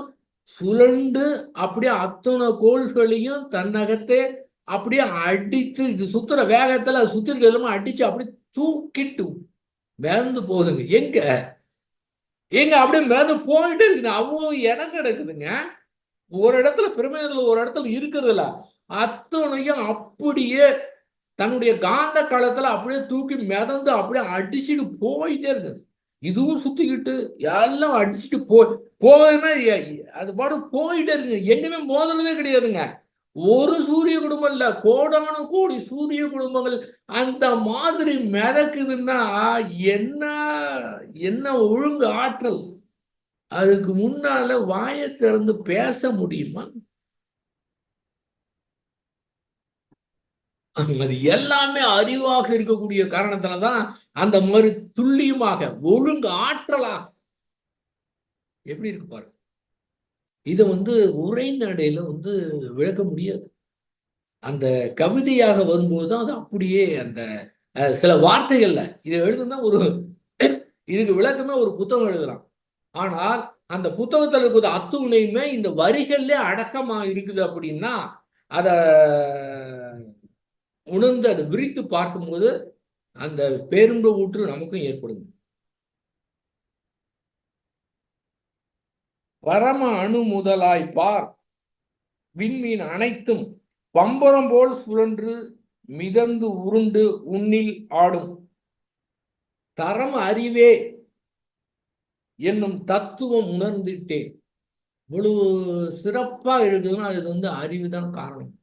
சுழண்டு அப்படியே அத்தனை கோள்களையும் தன்னகத்தே அப்படியே அடித்து, இது சுத்துற வேகத்துல அது சுத்தி எல்லாமே அடிச்சு அப்படியே தூக்கிட்டு மிதந்து போகுதுங்க. எங்க எங்க அப்படியே மிதந்து போயிட்டே இருக்குங்க. அவ்வளோ இடம் கிடக்குதுங்க. ஒரு இடத்துல பிரமேயத்துல ஒரு இடத்துல இருக்கிறதுல அத்தனையும் அப்படியே தன்னுடைய காந்த காலத்துல அப்படியே தூக்கி மிதந்து அப்படியே அடிச்சுட்டு போயிட்டே இருக்குது. இதுவும் சுத்திக்கிட்டு எல்லாம் அடிச்சுட்டு போகுதுன்னா அது பாடு போயிட்டே இருக்கு. எங்கேயுமே மோதலதே கிடையாதுங்க. ஒரு சூரிய குடும்பம் இல்ல, கோடான கோடி சூரிய குடும்பங்கள் அந்த மாதிரி மிதக்குதுன்னா என்ன என்ன ஒழுங்கு ஆற்றல். அதுக்கு முன்னால வாயை திறந்து பேச முடியுமா? அது எல்லாமே அறிவாக இருக்கக்கூடிய காரணத்துலதான் அந்த மாதிரி துல்லியமாக ஒழுங்கு ஆற்றலாக எப்படி இருக்கு பாருங்க. இதை வந்து உரைநடையில வந்து விளக்க முடியாது. அந்த கவிதையாக வரும்போதுதான் அது அப்படியே அந்த சில வார்த்தைகள்ல இதை எழுதுனா ஒரு இதுக்கு விளக்கமே ஒரு புத்தகம் எழுதலாம். ஆனால் அந்த புத்தகத்தில் இருக்கிற அத்துணையுமே இந்த வரிகள்ல அடக்கமா இருக்குது அப்படின்னா அத உணர்ந்து அதை விரித்து பார்க்கும்போது அந்த பேருன்ப ஊற்று நமக்கும் ஏற்படும். பரம அணு முதலாய் பார் விண்மீன் அனைத்தும் பம்பரம் போல் சுழன்று மிதந்து உருண்டு உன்னில் ஆடும். தரம் அறிவே என்னும் தத்துவம் உணர்ந்துட்டேன். இவ்வளவு சிறப்பா இருக்குதுன்னா அது வந்து அறிவுதான் காரணம்.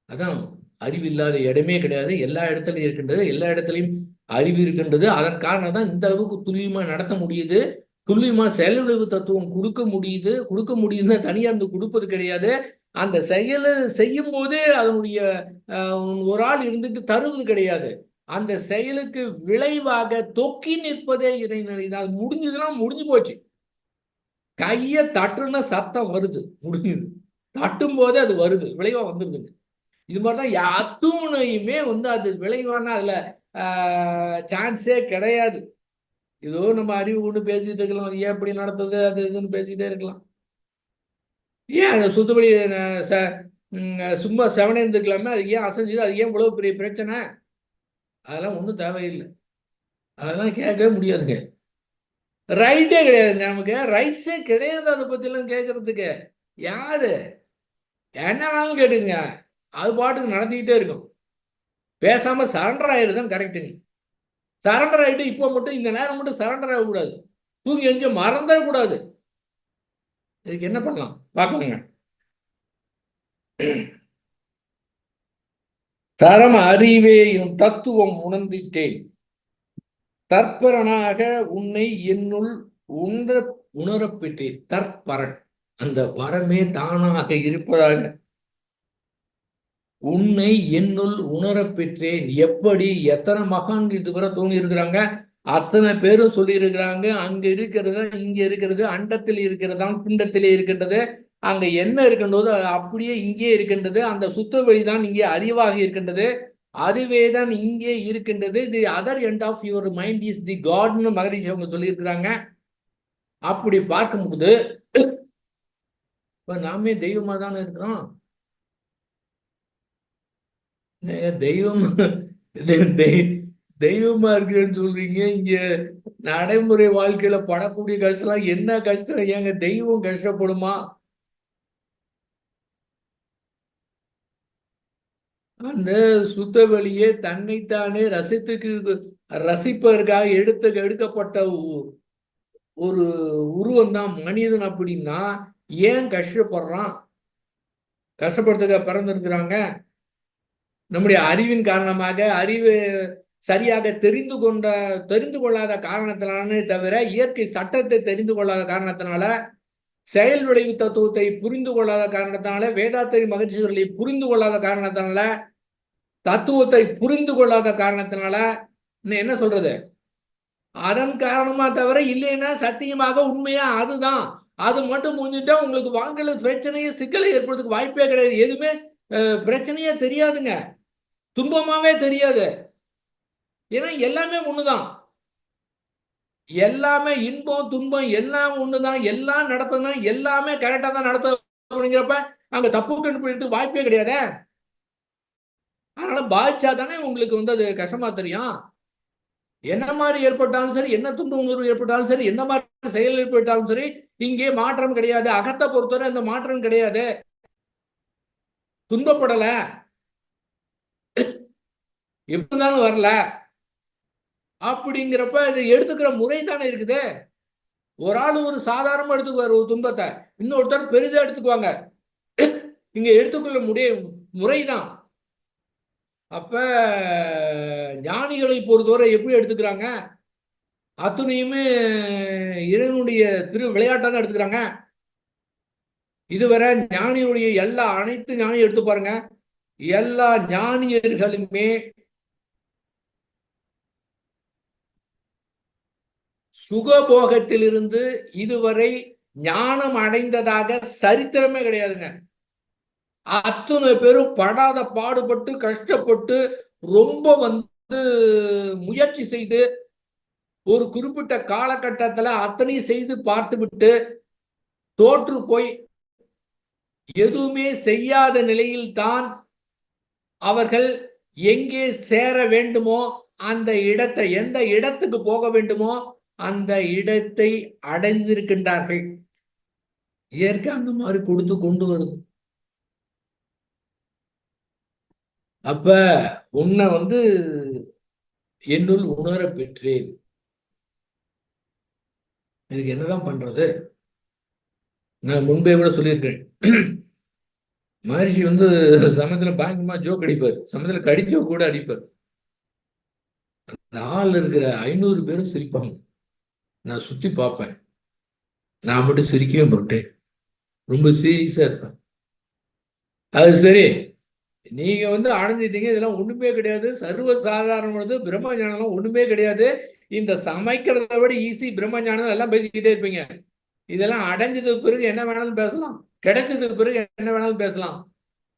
அதான் அறிவு இல்லாத இடமே கிடையாது. எல்லா இடத்துலையும் இருக்கின்றது, எல்லா இடத்துலையும் அறிவு இருக்கின்றது. அதன் காரணம் தான் இந்த அளவுக்கு துல்லியமா நடத்த முடியுது. துல்லியமா செயல் விளைவு தத்துவம் கொடுக்க முடியுதுன்னா தனியா இருந்து கொடுப்பது கிடையாது. அந்த செயலை செய்யும் போதே அதனுடைய ஒரு ஆள் இருந்துட்டு தருவது கிடையாது. அந்த செயலுக்கு விளைவாக தொக்கி நிற்பதே இறைநிலை தான். அது முடிஞ்சதுன்னா முடிஞ்சு போச்சு. கைய தட்டுன்னா சத்தம் வருது, முடிஞ்சுது. தட்டும் போதே அது வருது, விளைவா வந்துருதுங்க. இது மாதிரிதான் அத்துணையுமே வந்து அது விளைவான அதுல சான்ஸே கிடையாது. ஏதோ நம்ம அறிவு கொண்டு பேசிட்டு இருக்கலாம், அது ஏன் இப்படி நடத்துது அது இதுன்னு பேசிக்கிட்டே இருக்கலாம். ஏன் அதை சுத்தபடி சும்மா செவனே இருந்துக்கலாமே, அது ஏன் அசைஞ்சுது, அது ஏன் இவ்வளவு பெரிய பிரச்சனை? அதெல்லாம் ஒன்றும் தேவையில்லை. அதெல்லாம் கேட்கவே முடியாதுங்க. ரைட்டே கிடையாது, நமக்கு ரைட்ஸே கிடையாது அதை பத்திலாம் கேட்கறதுக்கு. யாரு என்ன வேணாலும் கேட்டுங்க, அது பாட்டுக்கு நடத்திக்கிட்டே இருக்கும். பேசாம சரண்டர் ஆயிடுதான் கரெக்டுங்க. சரண்டர் ஆயிட்டு இப்போ மட்டும் இந்த நேரம் மட்டும் சரண்டர் ஆகக்கூடாது, தூங்கி எஞ்சி மறந்துடக்கூடாது. இதுக்கு என்ன பண்ணலாம் பார்க்கணுங்க. தரம் அறிவே எனும் தத்துவம் உணர்ந்திட்டேன், தற்பரனாக உன்னை என்னுள் உணர உணரப்பெற்றேன். தற்பரன், அந்த பரமே தானாக இருப்பதாக உன்னை என்னுள் உணரப் பெற்றேன். எப்படி எத்தனை மகான்கள் இதுவரை தோணி இருக்கிறாங்க, அத்தனை பேரும் சொல்லி இருக்கிறாங்க. அங்க இருக்கிறது இங்க இருக்கிறது, அண்டத்தில் இருக்கிறதாம் பிண்டத்திலே இருக்கின்றது, அங்க என்ன இருக்கின்றதோ அப்படியே இங்கே இருக்கின்றது, அந்த சுத்த வழிதான் இங்கே அறிவாக இருக்கின்றது, அதுவே தான் இங்கே இருக்கின்றது. The other end of your mind is the காட்னு மகரிஷி அவங்க சொல்லியிருக்கிறாங்க. அப்படி பார்க்கும்போது இப்ப நாமே தெய்வமா தானே இருக்கிறோம். தெய்வம் தெய்வமா இருக்குன்னு சொல்றீங்க, இங்க நடைமுறை வாழ்க்கையில படக்கூடிய கஷ்டம் என்ன கஷ்டம்? ஏங்க தெய்வம் கஷ்டப்படுமா? அந்த சுத்த வெளியே தன்னைத்தானே ரசிப்பதற்காக எடுக்கப்பட்ட ஒரு உருவம் தான் மனிதன். அப்படின்னா ஏன் கஷ்டப்படுறான்? கஷ்டப்படுறதுக்காக பிறந்திருக்கிறாங்க. நம்முடைய அறிவின் காரணமாக, அறிவு சரியாக தெரிந்து கொள்ளாத காரணத்தினாலே தவிர, இயற்கை சட்டத்தை தெரிந்து கொள்ளாத காரணத்தினால, செயல் விளைவு தத்துவத்தை புரிந்து கொள்ளாத காரணத்தினால, வேதாத்திரி மகிழ்ச்சிகளை புரிந்து கொள்ளாத காரணத்தினால, தத்துவத்தை புரிந்து கொள்ளாத காரணத்தினால, என்ன சொல்றது, அதன் காரணமா தவிர இல்லைன்னா சத்தியமாக உண்மையா அதுதான். அது மட்டும் முடிஞ்சுட்டா உங்களுக்கு வாங்கல பிரச்சனையே சிக்கலை ஏற்படுறதுக்கு வாய்ப்பே கிடையாது. எதுவுமே பிரச்சனையே தெரியாதுங்க, துன்பமாவே தெரியாது. ஏன்னா எல்லாமே ஒண்ணுதான், எல்லாமே இன்பம் துன்பம் எல்லாம் ஒண்ணுதான், எல்லாம் நடத்தணும், எல்லாமே கரெக்டா தான் நடத்த அப்படிங்கிறப்ப அங்க தப்பு கண்டுபிடித்து வாய்ப்பே கிடையாது. அதனால பாதிச்சா தானே உங்களுக்கு அது கஷ்டமா தெரியும். என்ன மாதிரி ஏற்பட்டாலும் சரி, என்ன துன்ப உணர்வு ஏற்பட்டாலும் சரி, என்ன மாதிரி செயல் ஏற்பட்டாலும் சரி, இங்கே மாற்றம் கிடையாது. அகத்தை பொறுத்தவரை அந்த மாற்றம் கிடையாது. துன்பப்படல, எப்படி இருந்தாலும் வரல அப்படிங்கிறப்ப இதை எடுத்துக்கிற முறை தானே இருக்குது. ஒரு ஆள் ஒரு சாதாரணமா எடுத்துக்குவார் ஒரு துன்பத்தை, இன்னொருத்தர் பெரிதா எடுத்துக்குவாங்க. இங்க எடுத்துக்கொள்ள முறைதான். அப்ப ஞானிகளை பொறுத்தவரை எப்படி எடுத்துக்கிறாங்க, அத்துணையுமே இறைவனுடைய திரு விளையாட்டாக எடுத்துக்கிறாங்க. இதுவரை ஞானியுடைய அனைத்து ஞானியும் எடுத்து பாருங்க, எல்லா ஞானியர்களுமே சுகபோகத்திலிருந்து இதுவரை ஞானம் அடைந்ததாக சரித்திரமே கிடையாதுங்க. அத்தனை பேரும் படாத பாடுபட்டு கஷ்டப்பட்டு ரொம்ப முயற்சி செய்து ஒரு குறிப்பிட்ட காலகட்டத்தில் அத்தனையும் செய்து பார்த்துவிட்டு தோற்று போய் எதுவுமே செய்யாத நிலையில் தான் அவர்கள் எங்கே சேர வேண்டுமோ அந்த இடத்தை, எந்த இடத்துக்கு போக வேண்டுமோ அந்த இடத்தை அடைந்திருக்கின்றார்கள். இயற்கை அந்த மாதிரி கொடுத்து கொண்டு வருது. அப்ப உன்னை என்னுள் உணர பெற்றேன். இதுக்கு என்னதான் பண்றது? நான் முன்பே கூட சொல்லியிருக்கேன், மகரிஷி சமயத்துல பயங்கரமா ஜோக் அடிப்பார், சமயத்துல கடிச்சோ கூட அடிப்பார். அந்த ஆள் இருக்கிற 500 பேரும் சிரிப்பாங்க. நான் சுத்தி பார்ப்பேன், நான் மட்டும் சிரிக்கவே மாட்டேன், ரொம்ப சீரியஸா இருப்பேன். அது சரி, நீங்க அடைஞ்சிட்டீங்க, இதெல்லாம் ஒண்ணுமே கிடையாது, சர்வ சாதாரணமானது, பிரம்ம ஞானம் ஒண்ணுமே கிடையாது, இந்த சமைக்கிறத விட ஈஸி பிரம்ம ஞானம், எல்லாம் பேசிக்கிட்டே இருப்பீங்க. இதெல்லாம் அடைஞ்சதுக்கு பிறகு என்ன வேணாலும் பேசலாம், கிடைச்சதுக்கு பிறகு என்ன வேணாலும் பேசலாம்.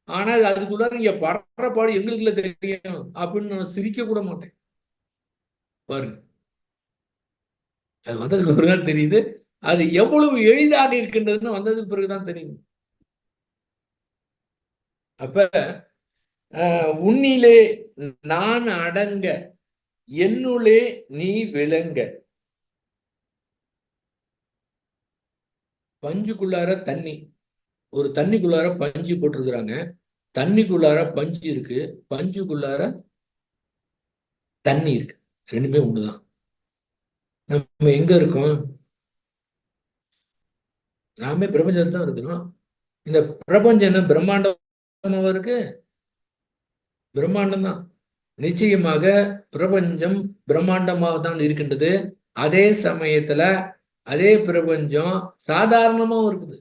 ஆனா அதுக்குள்ள நீங்க படுற பாடு எங்களுக்குள்ள தெரியும் அப்படின்னு நான் சிரிக்க கூட மாட்டேன். பாருங்க, அது வந்ததுக்கு பிறகுதான் தெரியுது அது எவ்வளவு எளிதாக இருக்கின்றதுன்னு வந்ததுக்கு பிறகுதான் தெரியும். அப்ப உன்னிலே நான் அடங்க என்னுள்ளே நீ விளங்க. பஞ்சுக்குள்ளார தண்ணி, ஒரு தண்ணிக்குள்ளார பஞ்சு போட்டிருக்கிறாங்க. தண்ணிக்குள்ளார பஞ்சு இருக்கு, பஞ்சுக்குள்ளார தண்ணி இருக்கு. ரெண்டுமே ஒண்ணுதான். நம்ம எங்க இருக்கோம்? நாமே பிரபஞ்சத்தில் தான் இருக்கிறோம். இந்த பிரபஞ்சம் என்ன பிரம்மாண்டமா இருக்கு? பிரம்மாண்டம் தான். நிச்சயமாக பிரபஞ்சம் பிரம்மாண்டமாக தான் இருக்கின்றது. அதே சமயத்துல அதே பிரபஞ்சம் சாதாரணமாவும் இருக்குது.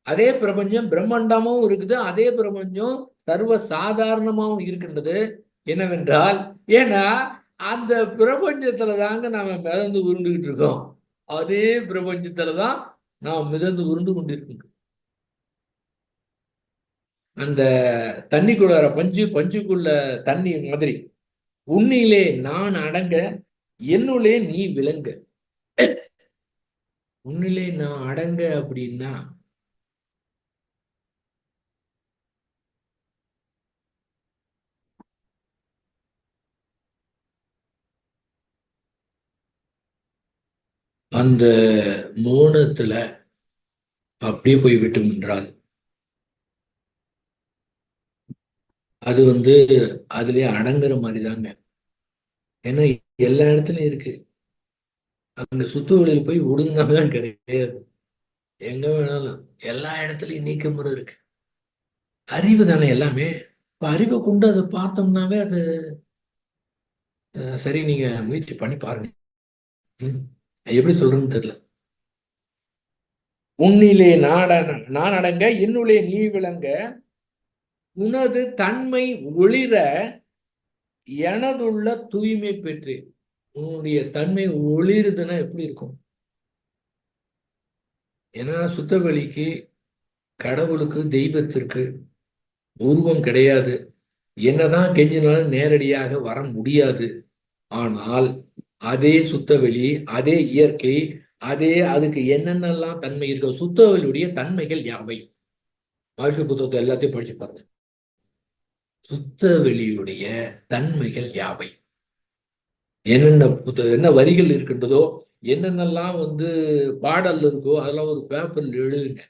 அதே பிரபஞ்சம் பிரம்மாண்டமாவும் இருக்குது. அதே பிரபஞ்சம் சர்வ சாதாரணமாவும் இருக்கின்றது. என்னவென்றால், ஏன்னா அந்த பிரபஞ்சத்துல தாங்க நாம மிதந்து உருண்டுகிட்டு இருக்கோம். அதே பிரபஞ்சத்துல தான் நாம் மிதந்து உருண்டு கொண்டிருக்கின்றோம். அந்த தண்ணிக்குள்ளார பஞ்சு, பஞ்சுக்குள்ள தண்ணி மாதிரி உன்னிலே நான் அடங்க, என்னுள்ளே நீ விளங்க. உன்னிலே நான் அடங்க அப்படின்னா அந்த மோனத்துல அப்படியே போய் விட்டு நின்றால் அது அதுலயே அடங்குற மாதிரி தாங்க. ஏன்னா எல்லா இடத்துலயும் இருக்கு. அங்க சுத்து வழியில் போய் ஒடுங்கினாதான் கிடையாது. எங்க வேணாலும் எல்லா இடத்துலயும் நீக்கமுறை இருக்கு. அறிவு தானே எல்லாமே. இப்ப அறிவை கொண்டு அதை பார்த்தோம்னாவே அது சரி. நீங்க முயற்சி பண்ணி பாருங்க. எப்படி சொல்றேன்னு தெரியல. உன்னிலே நான் அடங்க, என்னுள்ளே நீ விளங்க, உனது தன்மை ஒளிர எனதுள்ள தூய்மை பெற்று. உன்னுடைய தன்மை ஒளிருதுன்னா எப்படி இருக்கும்? ஏன்னா சுத்தவெளிக்கு, கடவுளுக்கு, தெய்வத்திற்கு உருவம் கிடையாது. என்னதான் கெஞ்சினாலும் நேரடியாக வர முடியாது. ஆனால் அதே சுத்தவெளி, அதே இயற்கை, அதே அதுக்கு என்னென்னலாம் தன்மை இருக்கோ, சுத்தவெளியுடைய தன்மைகள் யாவை? மனுஷ புத்தகத்தை எல்லாத்தையும் படிச்சு பாருங்க. சுத்தவெளியுடைய தன்மைகள் யாவை? என்னென்ன என்ன வரிகள் இருக்கின்றதோ, என்னென்னலாம் பாடல் இருக்கோ அதெல்லாம் ஒரு பேப்பர்ல எழுதுங்க.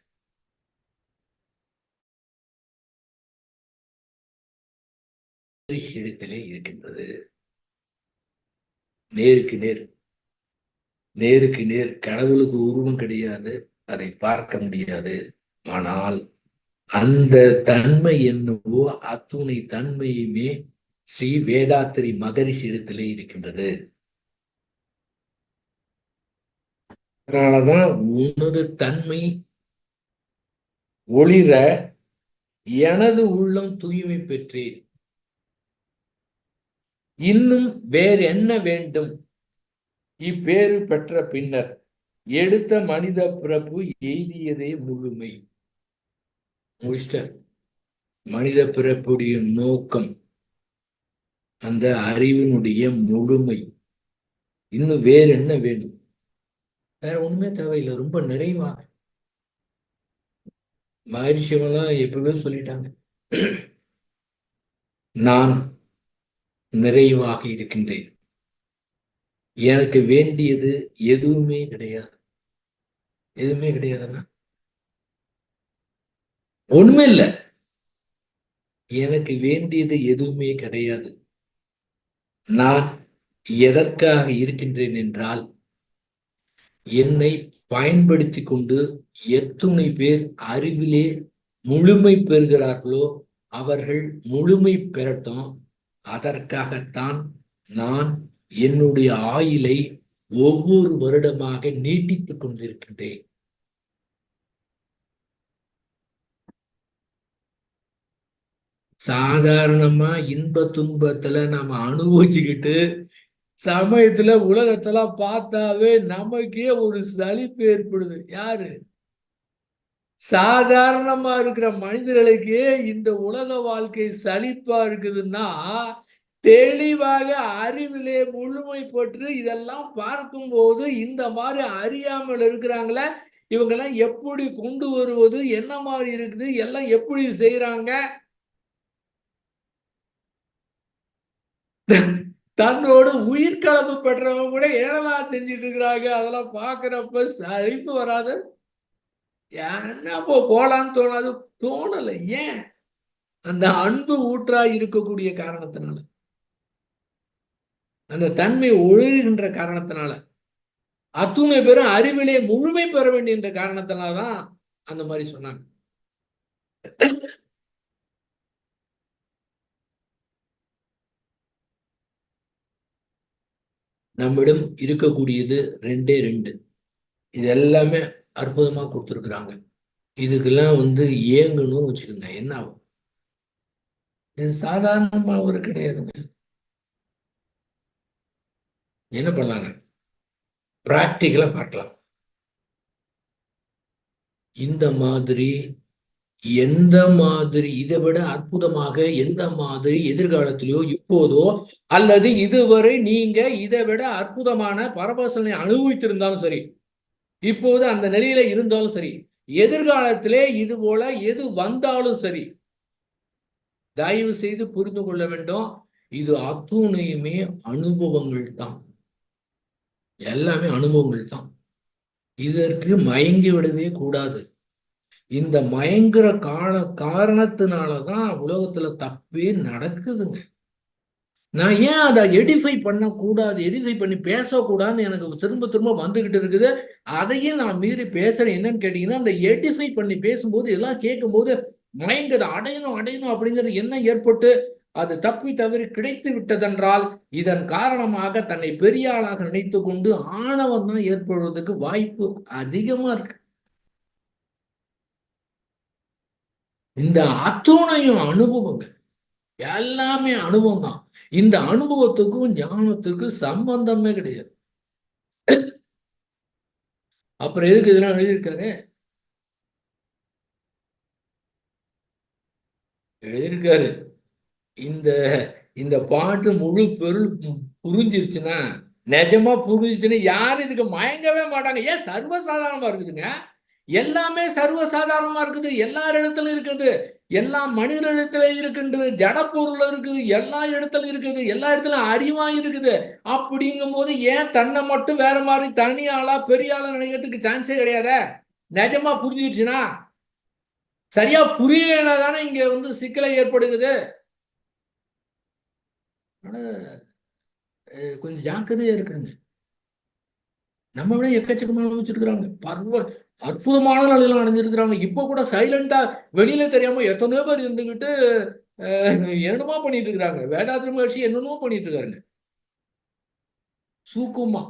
இடத்திலே இருக்கின்றது. நேருக்கு நேர், நேருக்கு நேர். கடவுளுக்கு உருவம் கிடையாது, அதை பார்க்க முடியாது. ஆனால் அந்த தன்மை என்னவோ அத்துணை தன்மையுமே ஸ்ரீ வேதாத்திரி மகரிஷி இடத்திலே இருக்கின்றது. அதனாலதான் உனது தன்மை ஒளிர எனது உள்ளம் தூய்மை பெற்றேன். இன்னும் வேறு என்ன வேண்டும்? இப்பேறு பெற்ற பின்னர் எடுத்த மனித பிறப்பு எய்தியதே முழுமை. மனித பிறப்புடைய நோக்கம் அந்த அறிவினுடைய முழுமை. இன்னும் வேறு என்ன வேணும்? வேற ஒண்ணுமே தேவையில்லை. ரொம்ப நிறைவாக மகரிஷியெல்லாம் எப்பவுமே சொல்லிட்டாங்க, நான் நிறைவாக இருக்கின்றேன், எனக்கு வேண்டியது எதுவுமே கிடையாது. எதுவுமே கிடையாதுன்னா ஒண்ணுமே இல்லை. எனக்கு வேண்டியது எதுவுமே கிடையாது. நான் எதற்காக இருக்கின்றேன் என்றால், என்னை பயன்படுத்தி கொண்டு எத்துணை பேர் அறிவிலே முழுமை பெறுகிறார்களோ அவர்கள் முழுமை பெறட்டும். அதற்காகத்தான் நான் என்னுடைய ஆயுளை ஒவ்வொரு வருடமாக நீட்டித்துக் கொண்டிருக்கின்றேன். சாதாரணமா இன்ப துன்பத்துல நம்ம அனுபவிச்சுக்கிட்டு சமயத்துல உலகத்தெல்லாம் பார்த்தாவே நமக்கே ஒரு சலிப்பு ஏற்படுது. யாரு? சாதாரணமா இருக்கிற மனிதர்களுக்கே இந்த உலக வாழ்க்கை சலிப்பா இருக்குதுன்னா, தெளிவாக அறிவிலே முழுமை பெற்று இதெல்லாம் பார்க்கும்போது இந்த மாதிரி அறியாமல் இருக்கிறாங்களே, இவங்கெல்லாம் எப்படி கொண்டு வருவது? என்ன மாதிரி இருக்குது? எல்லாம் எப்படி செய்யறாங்க? தன்னோடு உயிர் கலப்பு பெற்றவங்க கூட ஏனமா செஞ்சிட்டு இருக்கிறாங்க. அதெல்லாம் பாக்குறப்ப சலிப்பு வராது? என்ன போலான்னு தோணாது? தோணல. ஏன்? அந்த அன்பு ஊற்றா இருக்கக்கூடிய காரணத்தினால, அந்த தன்மை ஒழுகின்ற காரணத்தினால, அத்துணை பேரும் அறிவிலே முழுமை பெற வேண்டிய காரணத்தினாலதான் அந்த மாதிரி சொன்னாங்க. நம்மிடம் இருக்கக்கூடியது ரெண்டே ரெண்டு. இது எல்லாமே அற்புதமா கொடுத்துருக்குறாங்க. இதுக்கெல்லாம் ஏங்கணும்னு வச்சுக்கோங்க, என்ன ஆகும்? இது சாதாரணமா ஒரு கிடையாதுங்க. என்ன பண்ணலாங்க? பிராக்டிக்கலா பார்க்கலாம். இந்த மாதிரி எந்த மாதிரி இதை விட அற்புதமாக எந்த மாதிரி எதிர்காலத்திலேயோ இப்போதோ அல்லது இதுவரை நீங்க இதை விட அற்புதமான பரவசனை அனுபவித்திருந்தாலும் சரி, இப்போது அந்த நிலையில இருந்தாலும் சரி, எதிர்காலத்திலே இது போல எது வந்தாலும் சரி, தயவு செய்து புரிந்து கொள்ள வேண்டும், இது அத்துணையுமே அனுபவங்கள் தான். எல்லாமே அனுபவங்கள் தான். இதற்கு மயங்கி விடவே கூடாது. இந்த மயங்குற காரணத்தினாலதான் உலகத்துல தப்பே நடக்குதுங்க. நான் ஏன் அதை எடிஃபை பண்ணக்கூடாது, எடிஃபை பண்ணி பேசக்கூடாதுன்னு எனக்கு திரும்ப திரும்ப வந்துகிட்டு இருக்குது. அதையும் நான் மீறி பேசுறேன். என்னன்னு கேட்டீங்கன்னா, அந்த எடிஃபை பண்ணி பேசும்போது எல்லாம் கேட்கும்போது மயங்குது, அடையணும் அடையணும் அப்படிங்கிறது என்ன ஏற்பட்டு அது தப்பி தவறி கிடைத்து விட்டதென்றால் இதன் காரணமாக தன்னை பெரிய ஆளாக நினைத்து கொண்டு ஆணவம் தான் ஏற்படுவதற்கு வாய்ப்பு அதிகமா இருக்கு. இந்த அத்துணையும் அனுபவங்கள், எல்லாமே அனுபவம் தான். இந்த அனுபவத்துக்கும் ஞானத்துக்கும் சம்பந்தமே கிடையாது. அப்புறம் எதுக்கு இதெல்லாம் எழுதியிருக்காரு? எழுதியிருக்காரு, இந்த இந்த பாட்டு முழு பொருள் புரிஞ்சிருச்சுன்னா, நிஜமா புரிஞ்சிச்சுன்னா யாரும் இதுக்கு மயங்கவே மாட்டாங்க. ஏன்? சர்வசாதாரணமா இருக்குதுங்க. எல்லாமே சர்வசாதாரணமா இருக்குது. எல்லார் இடத்துல இருக்குது. எல்லா மனிதனிடத்துல இருக்கின்றது. ஜட பொருள் இருக்குது. எல்லா இடத்துல இருக்குது. எல்லா இடத்துலயும் அறிவா இருக்குது. அப்படிங்கும் போது ஏன் தன்னை மட்டும் வேற மாதிரி தனி ஆளா பெரிய ஆளா நினைக்கிறதுக்கு சான்ஸே கிடையாத? நிஜமா புரிஞ்சிருச்சுன்னா, சரியா புரியலன்னா தானே இங்க சிக்கலை ஏற்படுகிறது. கொஞ்சம் ஜாக்கிரதையா இருக்குங்க. நம்ம விட எக்கச்சக்கமான வச்சிருக்கிறாங்க. அற்புதமான நிலையெல்லாம் அடைஞ்சிருக்கிறாங்க. இப்ப கூட சைலண்டா வெளியில தெரியாம எத்தனையோ பேர் இருந்துகிட்டு என்னமோ பண்ணிட்டு இருக்கிறாங்க. வேதாத்திரி மகர்ஷி என்னென்னமோ பண்ணிட்டு இருக்காருங்க. சூக்குமா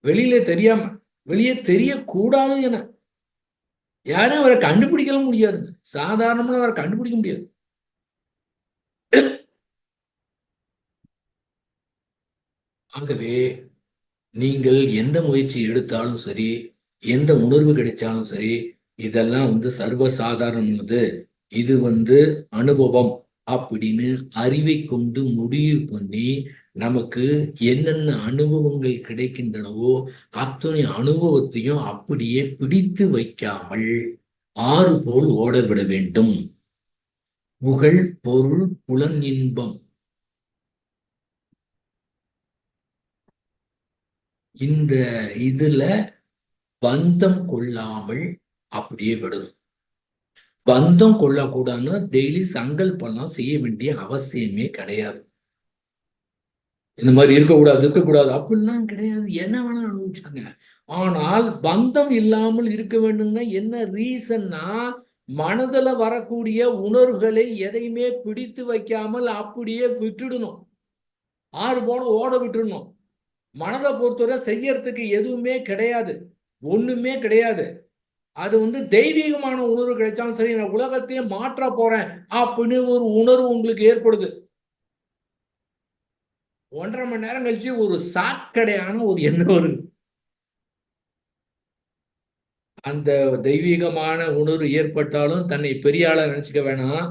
வெளியில தெரியாம, வெளியே தெரியக்கூடாது என யாரும் அவரை கண்டுபிடிக்கலாம் முடியாதுங்க. சாதாரணமா அவரை கண்டுபிடிக்க முடியாது. ஆகவே நீங்கள் எந்த முயற்சி எடுத்தாலும் சரி, எந்த உணர்வு கிடைச்சாலும் சரி, இதெல்லாம் சர்வசாதாரணமானது. இது அனுபவம் அப்படின்னு அறிவை கொண்டு முடிவு பண்ணி நமக்கு என்னென்ன அனுபவங்கள் கிடைக்கின்றனவோ அத்தனை அனுபவத்தையும் அப்படியே பிடித்து வைக்காமல் ஆறு போல் ஓடவிட வேண்டும். புகழ், பொருள், புலன் இன்பம், இந்த இதுல பந்தம் கொள்ளாமல் அப்படியே விடணும். பந்தம் கொள்ளக்கூடாதுன்னு டெய்லி சங்கல்பம்லாம் செய்ய வேண்டிய அவசியமே கிடையாது. இந்த மாதிரி இருக்கக்கூடாது அப்படிலாம் கிடையாது. என்ன வேணா அனுபவிச்சுக்கோங்க. ஆனால் பந்தம் இல்லாமல் இருக்க வேண்டும்னா என்ன ரீசன்னா, மனதுல வரக்கூடிய உணர்வுகளை எதையுமே பிடித்து வைக்காமல் அப்படியே விட்டுடணும். ஆறு போன ஓட விட்டுடணும். மனதை பொறுத்தவரை செய்யறதுக்கு எதுவுமே கிடையாது, ஒண்ணுமே கிடையாது. அது தெய்வீகமான உணர்வு கிடைச்சாலும் சரி, நான் உலகத்தையே மாற்ற போறேன் அப்படின்னு ஒரு உணர்வு உங்களுக்கு ஏற்படுது. 1.5 மணி நேரம் கழிச்சு ஒரு சாக்கடையான ஒரு எண்ணம் வருது. அந்த தெய்வீகமான உணர்வு ஏற்பட்டாலும் தன்னை பெரிய ஆளா நினைச்சுக்க வேணாம்.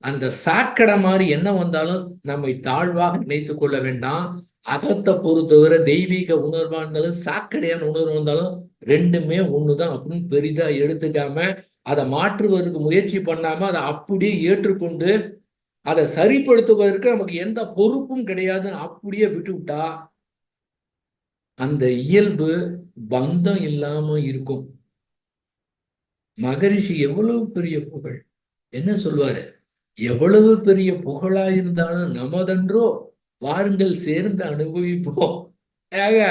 அந்த சாக்கடை மாதிரி என்ன வந்தாலும் நம்மை தாழ்வாக நினைத்துக் கொள்ள வேண்டாம். அகத்தை பொறுத்தவரை தெய்வீக உணர்வா இருந்தாலும் சாக்கடையான உணர்வு வந்தாலும் ரெண்டுமே ஒண்ணுதான் அப்படின்னு பெரிதா எடுத்துக்காம அதை மாற்றுவதற்கு முயற்சி பண்ணாம அதை அப்படியே ஏற்றுக்கொண்டு அதை சரிப்படுத்துவதற்கு நமக்கு எந்த பொறுப்பும் கிடையாதுன்னு அப்படியே விட்டு விட்டா அந்த இயல்பு பந்தம் இல்லாம இருக்கும். மகரிஷி எவ்வளவு பெரிய புகழ், என்ன சொல்வாரு, எவ்வளவு பெரிய புகழாயிருந்தாலும் நமதன்றோ, வாருங்கள் சேர்ந்து அனுபவிப்போம். ஏங்க,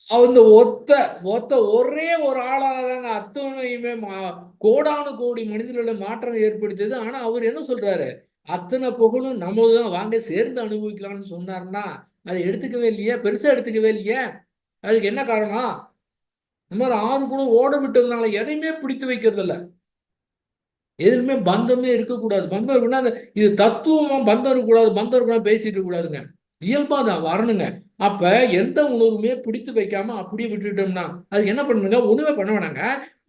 அவங்க ஒத்த ஒத்த ஒரே ஒரு ஆளால தாங்க அத்தனையுமே கோடானு கோடி மனிதர்கள மாற்றம் ஏற்படுத்தியது. ஆனா அவர் என்ன சொல்றாரு, அத்தனை புகழும் நம்மதான், வாங்க சேர்ந்து அனுபவிக்கலாம்னு சொன்னாருன்னா அதை எடுத்துக்கவே இல்லையே, பெருசா எடுத்துக்கவே இல்லையே. அதுக்கு என்ன காரணம்? இந்த மாதிரி ஆறு கூட ஓட விட்டதுனால எதையுமே பிடித்து வைக்கிறது இல்லை. எதுவுமே பந்தமே இருக்கக்கூடாது. பந்தம் இருக்குன்னா இது தத்துவமா பந்தம் இருக்கக்கூடாது, பந்தம் இருக்கக்கூடாது பேசிட்டு இருக்கக்கூடாதுங்க. இயல்பா தான் வரணுங்க. அப்ப எந்த உணர்வுமே பிடித்து வைக்காம அப்படியே விட்டுட்டோம்னா அதுக்கு என்ன பண்ணுங்க, ஒண்ணுமே பண்ண வேணாங்க.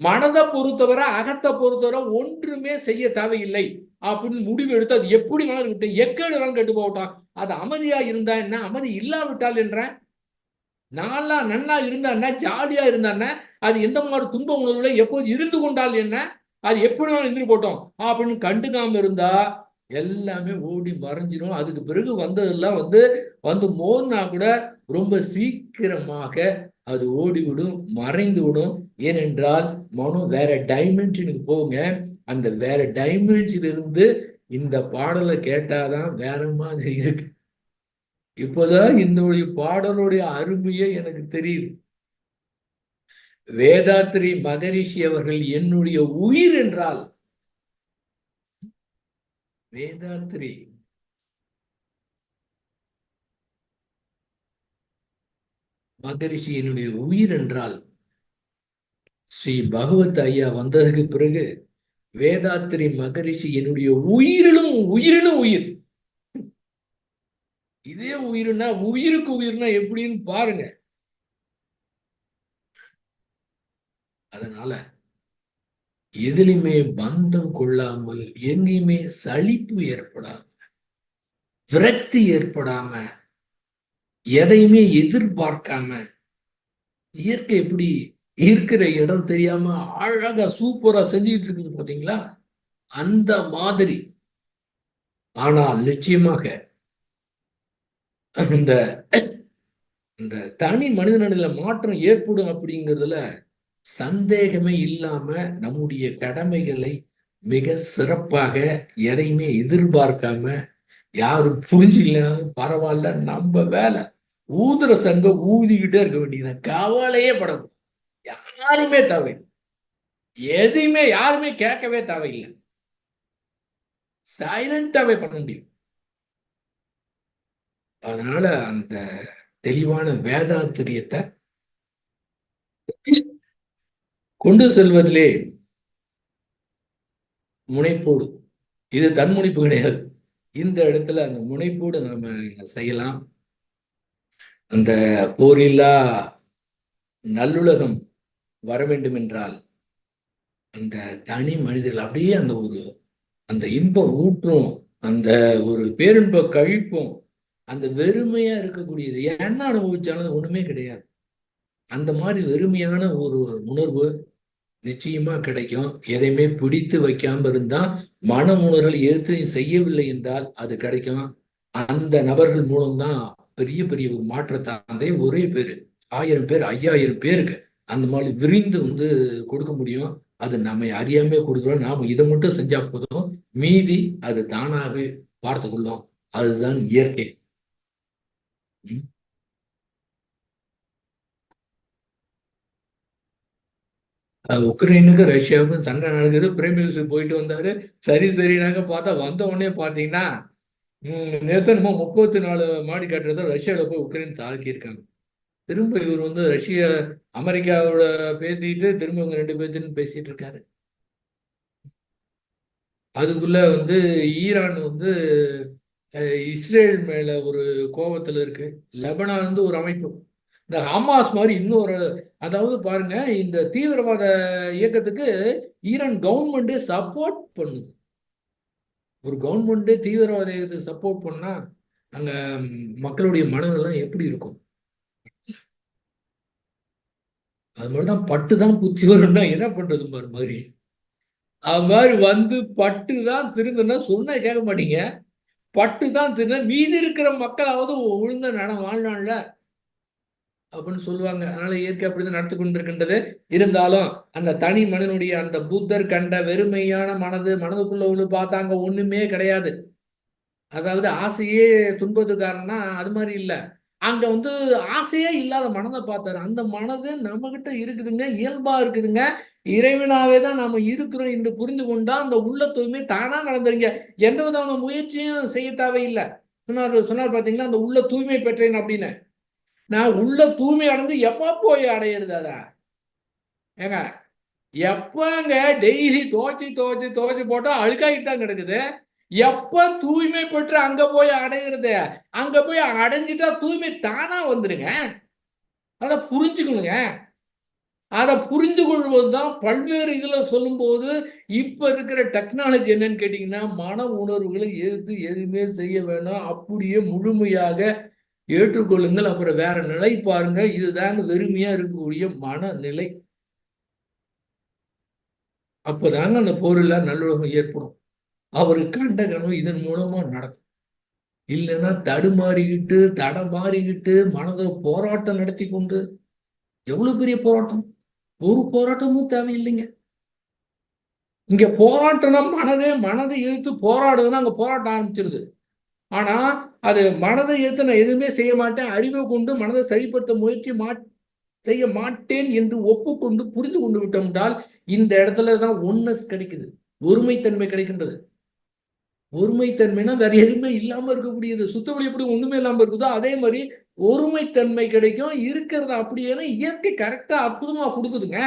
மனதை பொறுத்தவரை, அகத்தை பொறுத்தவரை ஒன்றுமே செய்ய தேவையில்லை அப்படின்னு முடிவு எடுத்து அது எப்படி வேணாலும் விட்டு எக்கேடு வேணாலும் கெட்டு போகட்டும். அது அமைதியா இருந்தா என்ன, அமைதி இல்லாவிட்டால் என்ற நல்லா நன்னா இருந்தா ஜாலியா இருந்தா அது எந்த மாதிரி துன்ப உணர்வுல எப்போது இருந்து கொண்டால் என்ன, அது எப்படி இருந்துட்டு போட்டோம் அப்படின்னு கண்டுக்காம இருந்தா எல்லாமே ஓடி மறைஞ்சிடும். அதுக்கு பிறகு வந்ததெல்லாம் வந்து மோதினா கூட ரொம்ப சீக்கிரமாக அது ஓடிவிடும், மறைந்து விடும். ஏனென்றால் மனம் வேற டைமென்ஷனுக்கு போங்க. அந்த வேற டைமென்ஷன் இருந்து இந்த பாடலை கேட்டாதான் வேற மாதிரி இருக்கு. இப்போதான் இந்த பாடலுடைய அருமையே எனக்கு தெரியுது. வேதாத்ரி மகரிஷி அவர்கள் என்னுடைய உயிர் என்றால், வேதாத்ரி மகரிஷி என்னுடைய உயிர் என்றால், ஸ்ரீ பகவத் ஐயா வந்ததுக்கு பிறகு வேதாத்ரி மகரிஷி என்னுடைய உயிரிலும் உயிரினும் உயிர். இதே உயிர்னா உயிருக்கு உயிர்னா எப்படின்னு பாருங்க. அதனால எதிலுமே பந்தம் கொள்ளாமல், எங்கேயுமே சலிப்பு ஏற்படாம, விரக்தி ஏற்படாம, எதையுமே எதிர்பார்க்காம, இயற்கை எப்படி இருக்கிற இடம் தெரியாம அழகா சூப்பரா செஞ்சுட்டு இருக்குது பாத்தீங்களா, அந்த மாதிரி. ஆனால் நிச்சயமாக இந்த இந்த தனி மனிதனில மாற்றம் ஏற்படும் அப்படிங்கிறதுல சந்தேகமே இல்லாம நம்முடைய கடமைகளை மிக சிறப்பாக, எதையுமே எதிர்பார்க்காம, யாரும் புரிஞ்சில்லைனாலும் பரவாயில்ல, நம்ம வேலை ஊதுற சங்க ஊதிக்கிட்டே இருக்க வேண்டியது, கவலையே படணும். யாருமே தேவையில்லை, எதையுமே யாருமே கேட்கவே தேவையில்லை, சைலண்டாவே பண்ண முடியும். அதனால அந்த தெளிவான வேதாத்திரியத்தை கொண்டு செல்வதிலே முனைப்போடு, இது தன்முனைப்பு கிடையாது, இந்த இடத்துல அந்த முனைப்போடு நாம செய்யலாம். அந்த போரில்லா நல்லுலகம் வர வேண்டும் என்றால் அந்த தனி மனிதர்கள் அப்படியே அந்த இன்பம் ஊற்றும், அந்த ஒரு பேரின்ப கழிப்பும், அந்த வெறுமையா இருக்கக்கூடியது என்ன அனுபவிச்சாலும் ஒண்ணுமே கிடையாது. அந்த மாதிரி வெறுமையான ஒரு உணர்வு நிச்சயமா கிடைக்கும். எதையுமே பிடித்து வைக்காம இருந்தா, மன உணர்வுகள் எது செய்யவில்லை என்றால் அது கிடைக்கும். அந்த நபர்கள் மூலம்தான் பெரிய பெரிய ஒரு மாற்றத்தை ஒரே பேரு 1000 பேர் 5000 பேருக்கு அந்த மாதிரி விரிந்து கொடுக்க முடியும். அது நம்ம அறியாமே கொடுக்குறோம். நாம இதை மட்டும் செஞ்சா போதும், மீதி அது தானாகவே பார்த்து கொள்ளும். அதுதான் இயற்கை. உக்ரைனுக்கு ரஷ்யாவுக்கும் சண்டை நடக்குது. பிரைம் மினிஸ்டர் போயிட்டு வந்தாரு. சரி நாங்க பார்த்தா வந்த உடனே பாத்தீங்கன்னா நேற்று நம்ம 34 மாடி கட்டுறதை ரஷ்யாவில் போய் உக்ரைன் தாக்கியிருக்காங்க. திரும்ப இவர் ரஷ்யா அமெரிக்காவோட பேசிட்டு திரும்ப இவங்க 2 பேர்த்துன்னு பேசிட்டு இருக்காரு. அதுக்குள்ள ஈரான் இஸ்ரேல் மேல ஒரு கோபத்துல இருக்கு. லெபனான் ஒரு அமைப்பு, இந்த ஹமாஸ் மாதிரி இன்னொரு, அதாவது பாருங்க, இந்த தீவிரவாத இயக்கத்துக்கு ஈரான் கவர்மெண்டே சப்போர்ட் பண்ணுது. ஒரு கவர்மெண்டே தீவிரவாத இயக்கத்துக்கு சப்போர்ட் பண்ணா அங்க மக்களுடைய மனநலம் எப்படி இருக்கும்? அது மாதிரிதான் பட்டுதான் புத்தி வரும்னா என்ன பண்றது பாரு மாதிரி. அது மாதிரி பட்டு தான் திருந்தனா சொன்னா கேட்க மாட்டீங்க. பட்டு தான் தின்ன, மீதி இருக்கிற மக்களாவது உழுந்த வாழ்நாள்ல அப்படின்னு சொல்லுவாங்க. அதனால இயற்கை அப்படிதான் நடத்தி கொண்டிருக்கின்றது. இருந்தாலும் அந்த தனி மனிதனுடைய அந்த புத்தர் கண்ட வெறுமையான மனதுக்குள்ள ஒண்ணு பார்த்தாங்க, ஒண்ணுமே கிடையாது. அதாவது ஆசையே துன்பத்துக்கு காரணம்னா அது மாதிரி இல்ல. அங்க ஆசையே இல்லாத மனதை பார்த்தாரு. அந்த மனது நம்ம கிட்ட இருக்குதுங்க, இயல்பா இருக்குதுங்க. இறைவனாவே தான் நாம இருக்கிறோம் என்று புரிந்து கொண்டா அந்த உள்ள தூய்மை தானா நடந்துருங்க. எந்த விதமான முயற்சியும் செய்ய தேவையில்லை. சொன்னார் பாத்தீங்களா, அந்த உள்ள தூய்மை பெற்றேன் அப்படின்னு. நான் உள்ள தூய்மை அடைந்து எப்ப போய் அடையிறது அத? ஏங்க, எப்பங்க டெய்லி துவைச்சு துவைச்சு துவைச்சு போட்டா அழுக்காகிட்டு தான் கிடக்குது. எப்ப தூய்மை பெற்று அங்க போய் அடையிறது? அங்க போய் அடைஞ்சிட்டா தூய்மை தானா வந்துருங்க. அதை புரிஞ்சுக்கணுங்க. அதை புரிந்து கொள்வதுதான் பல்வேறு இதுல சொல்லும்போது இப்ப இருக்கிற டெக்னாலஜி என்னன்னு கேட்டீங்கன்னா, மன உணர்வுகளை எதிர்த்து எதுவுமே செய்ய வேணாம், அப்படியே முழுமையாக ஏற்றுக்கொள்ளுங்கள். அப்புறம் வேற நிலை பாருங்க. இதுதாங்க வெறுமையா இருக்கக்கூடிய மனநிலை. அப்பதாங்க அந்த போரில்லா நல்லுலகம் ஏற்படும். அவருக்கு கண்ட கனவு இதன் மூலமா நடக்கும். இல்லைன்னா தடுமாறிக்கிட்டு தடமாறிக்கிட்டு மனதை போராட்டம் நடத்தி கொண்டு, எவ்வளவு பெரிய போராட்டம்? ஒரு போராட்டமும் தேவையில்லைங்க. இங்க போராட்டம்னா மனதை எதிர்த்து போராடுதுன்னா அங்க போராட்டம் ஆரம்பிச்சிருது. ஆனா அது மனதை எதிர்த்து நான் எதுவுமே செய்ய மாட்டேன், அறிவை கொண்டு மனதை சரிப்படுத்த முயற்சி செய்ய மாட்டேன் என்று ஒப்புக்கொண்டு புரிந்து கொண்டு விட்டோம் என்றால் இந்த இடத்துல தான் ஒன்னஸ் கிடைக்குது, ஒருமைத்தன்மை கிடைக்கின்றது. ஒருமைத்தன்மைனா வேற எதுவுமே இல்லாம இருக்கக்கூடியது. சுத்தவெளி எப்படி ஒண்ணுமே இல்லாம இருக்குதோ அதே மாதிரி ஒருமைத்தன்மை கிடைக்கும். இருக்கிறது அப்படியே இயற்கை கரெக்டா அற்புதமா கொடுக்குதுங்க.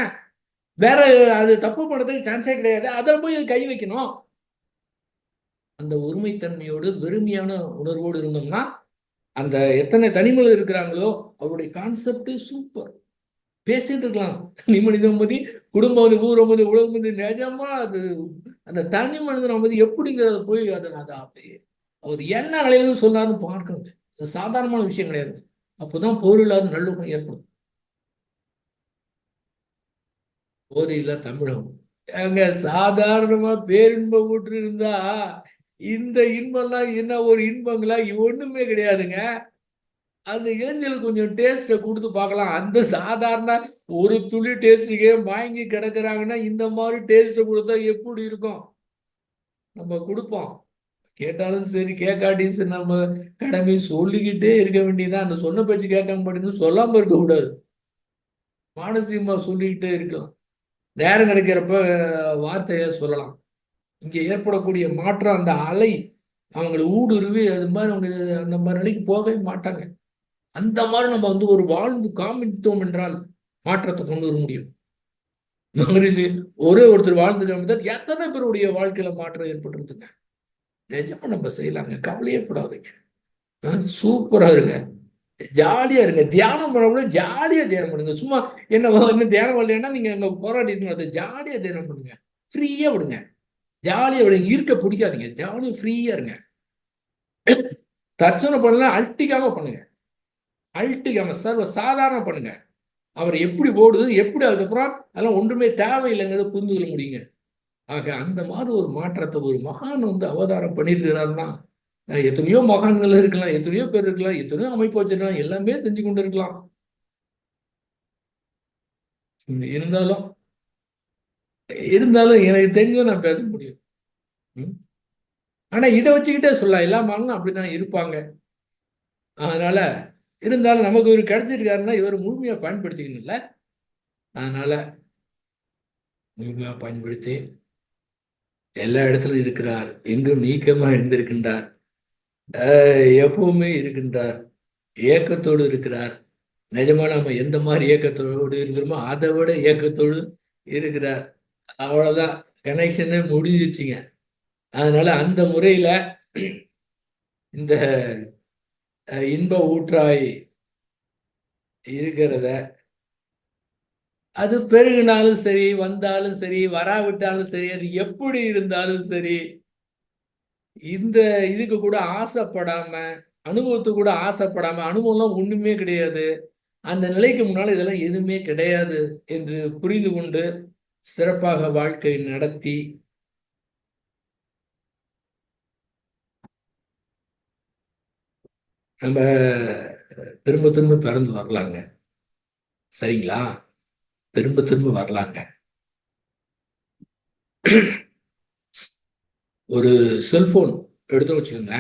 வேற அது தப்பு பண்றதுக்கு சான்ஸே கிடையாது. அதை போய் கை வைக்கணும். அந்த ஒருமைத்தன்மையோடு வெறுமையான உணர்வோடு இருந்தோம்னா அந்த எத்தனை தனிமனிதர் இருக்கிறாங்களோ அவருடைய கான்செப்ட் சூப்பர். பேசிட்டு இருக்கலாம். தனி மனிதன் குடும்பம் ஊரம்பதி உலகம் நிஜமா அது அந்த தனி மனிதன் எப்படிங்கிறத போய் அதை அப்படியே அவர் என்ன நிலையில சொன்னார்னு பார்க்கணும். சாதாரணமான விஷயம் கிடையாது. அப்போதான் பொருளாதார நல்லுகம் ஏற்படும். போதையில்லா தமிழகம் அங்க சாதாரணமா பேரின்ப ஊற்று இருந்தா இந்த இன்பம்லாம் என்ன ஒரு இன்பங்களா? ஒண்ணுமே கிடையாதுங்க. அந்த இளைஞர்களுக்கு கொஞ்சம் டேஸ்ட்டை கொடுத்து பார்க்கலாம். அந்த சாதாரண ஒரு துளி டேஸ்ட்டுக்கே வாங்கி கிடக்குறாங்கன்னா இந்த மாதிரி டேஸ்ட்டை கொடுத்தா எப்படி இருக்கும்? நம்ம கொடுப்போம். கேட்டாலும் சரி, கேட்காட்டியும் சரி, நம்ம கடமை சொல்லிக்கிட்டே இருக்க வேண்டியதான். அந்த சொன்ன பேச்சு கேட்காம படிந்து சொல்லாம இருக்கக்கூடாது. மானசீகமா சொல்லிக்கிட்டே இருக்கலாம். நேரம் கிடைக்கிறப்ப வார்த்தையை சொல்லலாம். இங்கே ஏற்படக்கூடிய மாற்றம் அந்த அலை அவங்களை ஊடுருவி அது மாதிரி அவங்க அந்த மாதிரி நிலைக்கு போகவே மாட்டாங்க. அந்த மாதிரி நம்ம ஒரு வாழ்ந்து காமித்தோம் என்றால் மாற்றத்தை கொண்டு வர முடியும். மகரிஷி ஒரே ஒருத்தர் வாழ்ந்து காமித்தார், எத்தனை பேருடைய வாழ்க்கையில மாற்றம் ஏற்பட்டுருதுங்க. நிஜமா நம்ம செய்யலாங்க, கவலையே படாதீங்க. சூப்பரா இருங்க, ஜாலியா இருங்க. தியானம் பண்ண கூட ஜாலியா தியானம் பண்ணுங்க. சும்மா என்ன தியானம் வரலன்னா நீங்க அங்க போராடிட்டு ஜாலியா தியானம் பண்ணுங்க. ஃப்ரீயா விடுங்க, ஜாலியா விடுங்க. இருக்க பிடிக்காதீங்க, ஜாலியா ஃப்ரீயா இருங்க. தர்ச்சனை பண்ணலாம், அல்ட்டிக்காம பண்ணுங்க. அல்ட்டிக்காம சர்வ சாதாரண பண்ணுங்க. அவர் எப்படி ஓடுது, எப்படி அதுக்கப்புறம் அதெல்லாம் ஒன்றுமே தேவையில்லைங்கிறத புரிந்து கொள்ள முடியுங்க. ஆக அந்த மாதிரி ஒரு மாற்றத்தை ஒரு மகான் அவதாரம் பண்ணியிருக்கிறாருன்னா, எத்தனையோ மகான்கள் இருக்கலாம், எத்தனையோ பேர் இருக்கலாம், எத்தனையோ அமைப்பு வச்சிருக்கலாம், எல்லாமே செஞ்சு கொண்டு இருக்கலாம். இருந்தாலும் இருந்தாலும் எனக்கு தெரிஞ்ச நான் பேச முடியும். ஆனா இதை வச்சுக்கிட்டே சொல்லலாம், எல்லா மகனும் அப்படிதான் இருப்பாங்க. அதனால இருந்தாலும் நமக்கு இவர் கிடைச்சிருக்காருன்னா இவர் முழுமையா பயன்படுத்திக்கணும்ல. அதனால முழுமையா பயன்படுத்தி எல்லா இடத்திலும் இருக்கிறார், எங்கும் நீக்கமா இருந்திருக்கின்றார், எப்பவுமே இருக்கின்றார், ஏக்கத்தோடு இருக்கிறார். நிஜமா நம்ம எந்த மாதிரி ஏக்கத்தோடு இருக்கிறோமோ அதை விட ஏக்கத்தோடு இருக்கிறார். அவ்வளவுதான், கனெக்ஷனே முடிஞ்சிச்சுங்க. அதனால அந்த முறையில இந்த இன்ப ஊற்றாய் இருக்கிறத அது பெருகினாலும் சரி, வந்தாலும் சரி, வராவிட்டாலும் சரி, அது எப்படி இருந்தாலும் சரி, இந்த இதுக்கு கூட ஆசைப்படாம, அனுபவத்துக்கு கூட ஆசைப்படாம, அனுபவம்லாம் ஒண்ணுமே கிடையாது, அந்த நிலைக்கு முன்னால இதெல்லாம் எதுவுமே கிடையாது என்று புரிந்து கொண்டு சிறப்பாக வாழ்க்கை நடத்தி நம்ம திரும்ப திரும்ப பிறந்து வரலாங்க. சரிங்களா? திரும்ப திரும்ப வரலாங்க. ஒரு செல்போன் எடுத்து வச்சுக்கோங்க.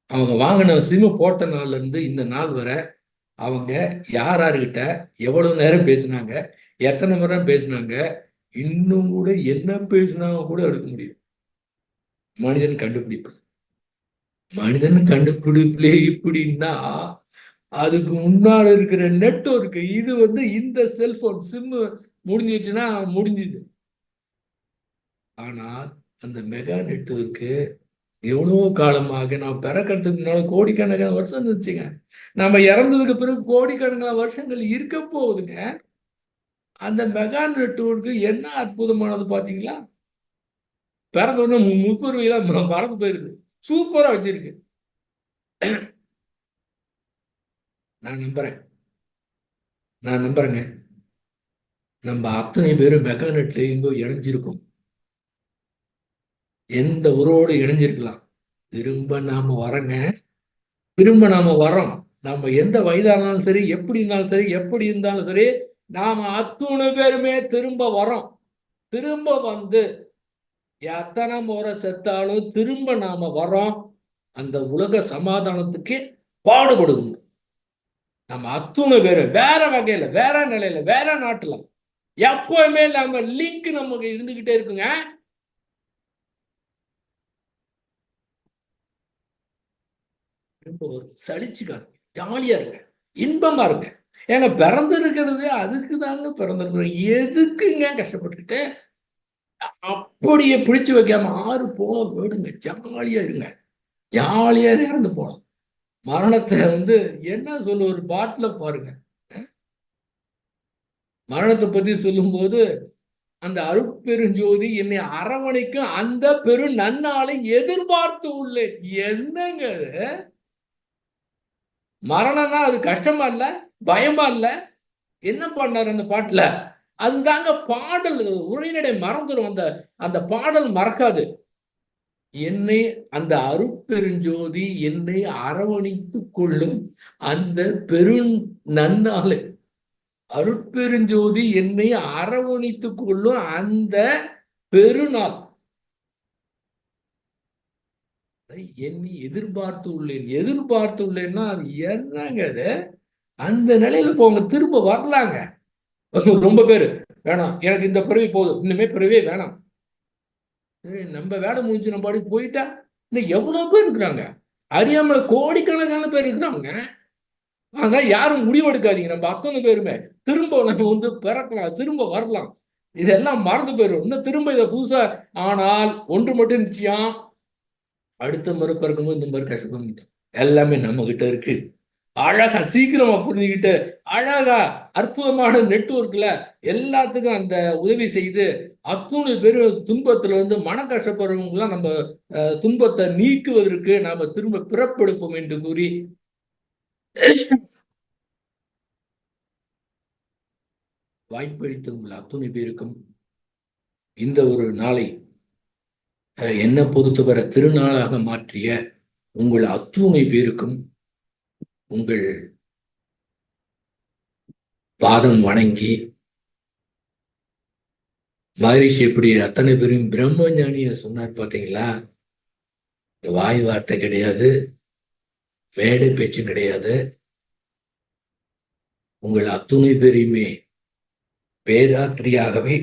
அவங்க வாங்கின சிம்மு போட்ட நாள்ல இருந்து இந்த நாள் வரை அவங்க யார் யாருக்கிட்ட எவ்வளவு நேரம் பேசினாங்க, எத்தனை முறை பேசினாங்க, இன்னும் கூட என்ன பேசினாங்க கூட எடுக்க முடியும். மனிதன் கண்டுபிடிப்பு. மனிதன் கண்டுபிடிப்புலே இப்படின்னா அதுக்கு முன்னாடி இருக்கிற நெட்வொர்க் இது இந்த செல்போன் சிம்மு முடிஞ்சிச்சுன்னா முடிஞ்சுது. ஆனால் அந்த மெகா நெட்வொர்க்கு எவ்வளவோ காலமாக நான் பிறக்கிறதுக்கு முன்னால கோடிக்கணக்கான வருஷம் இருந்துச்சுங்க. நம்ம இறந்ததுக்கு பிறகு கோடிக்கணக்கான வருஷங்கள் இருக்க போகுதுங்க. அந்த மெகா நெட்வொர்க்கு என்ன அற்புதமானது பார்த்தீங்களா? பிறந்தோடனே முற்புறவியெல்லாம் மறந்து போயிருது. சூப்பரா வச்சிருக்கு. நான் நம்புறேன். நான் நம்புறேங்க. நம்ம அத்தனை பேரும் மெகா நெட்ல எங்கோ இணைஞ்சிருக்கோம். எந்த உறவோடு இணைஞ்சிருக்கலாம். திரும்ப நாம வரங்க. திரும்ப நாம வரோம். நம்ம எந்த வயதானாலும் சரி, எப்படி இருந்தாலும் சரி, எப்படி இருந்தாலும் சரி, நாம அத்துணை பேருமே திரும்ப வரோம். திரும்ப வந்து எத்தனை முறை செத்தாலும் திரும்ப நாம வரோம். அந்த உலக சமாதானத்துக்கு பாடுபடுவோம். நம்ம அத்துணை பேரு வேற வகையில, வேற நிலையில, வேற நாட்டுல எப்பவுமே நம்ம லிங்க் நமக்கு இருந்துகிட்டே இருக்குங்க. சலிச்சுக்காங்க, ஜாலியா இருங்க, இன்பமா இருங்க. ஏங்க பிறந்து இருக்கிறது அதுக்கு தாங்க பிறந்திருக்கிறோம். எதுக்குங்க கஷ்டப்பட்டுக்கிட்டு அப்படியே பிடிச்சு வைக்காம ஆறு போல போயிடுங்க, ஜாலியா இருங்க, ஜாலியா இறந்து போலாம். மரணத்தை என்ன சொல்ல ஒரு பாட்டுல பாருங்க. மரணத்தை பத்தி சொல்லும்போது அந்த அருட்பெருஞ்சோதி என்னை அரவணைக்கும் அந்த பெரு நன்னாளை எதிர்பார்த்து உள்ளேன். என்னங்க மரணம்னா அது கஷ்டமா இல்ல, பயமா இல்ல? என்ன பண்ணாரு அந்த பாட்டுல? அதுதாங்க பாடல். உரைநடை மறந்துடும். அந்த அந்த பாடல் மறக்காது. என்னை அந்த அருட்பெருஞ்சோதி என்னை அரவணைத்துக் கொள்ளும் அந்த பெரு நன்னாளை. அருட்பெருஞ்சோதி என்னை அரவணைத்துக் கொள்ளும் அந்த பெருநாள் எண்ணி எதிர்பார்த்து உள்ளேன். எதிர்பார்த்து உள்ளேன்னா அது என்னங்க அது? அந்த நிலையில போங்க, திரும்ப வரலாங்க. ரொம்ப பேரு வேணாம், எனக்கு இந்த பிறவி போதும், இனிமே பிறவியே வேணாம். நம்ம வேலை முடிஞ்சு நம்ம அப்படி போயிட்டா இன்னும் எவ்வளவு பேர் இருக்கிறாங்க, அறியாமல கோடிக்கணக்கான பேர் இருக்கிறாங்க. அதனால யாரும் முடிவெடுக்காதீங்க. நம்ம அத்தனை பேருமே திரும்ப நம்ம பிறக்கலாம், திரும்ப வரலாம். இதெல்லாம் மறந்து போயிடும். இன்னும் திரும்ப இதை புதுசா. ஆனால் ஒன்று மட்டும் நிச்சயம், அடுத்த முறை பிறக்கும்போது இந்த மாதிரி கஷ்டப்பட எல்லாமே நம்ம கிட்ட இருக்கு. அழகா சீக்கிரமா புரிஞ்சுக்கிட்டு அழகா அற்புதமான நெட்வொர்க்ல எல்லாத்துக்கும் அந்த உதவி செய்து அத்துணை பேரும் துன்பத்துல மன கஷ்டப்படுறவங்க எல்லாம் நம்ம துன்பத்தை நீக்குவதற்கு நாம திரும்ப பிறப்பெடுப்போம் என்று கூறி வாய்ப்பளித்த உங்கள் அத்துணை பேருக்கும் இந்த ஒரு நாளை என்ன பொறுத்தவரை திருநாளாக மாற்றிய உங்கள் அத்துணை பேருக்கும் உங்கள் பாதம் வணங்கி, மகரிஷி எப்படி அத்தனை பேரும் பிரம்ம ஞானிய சொன்னார் பார்த்தீங்களா? வாய் வார்த்தை கிடையாது, மேடை பேச்சு கிடையாது. உங்கள் அத்துணை பேரையுமே வேதாத்திரியாகவே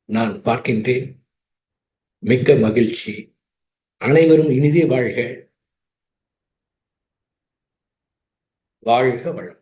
நான் பார்க்கின்றேன். மிக்க மகிழ்ச்சி. அனைவரும் இனிதே வாழ்க. வாழ்க வளம்.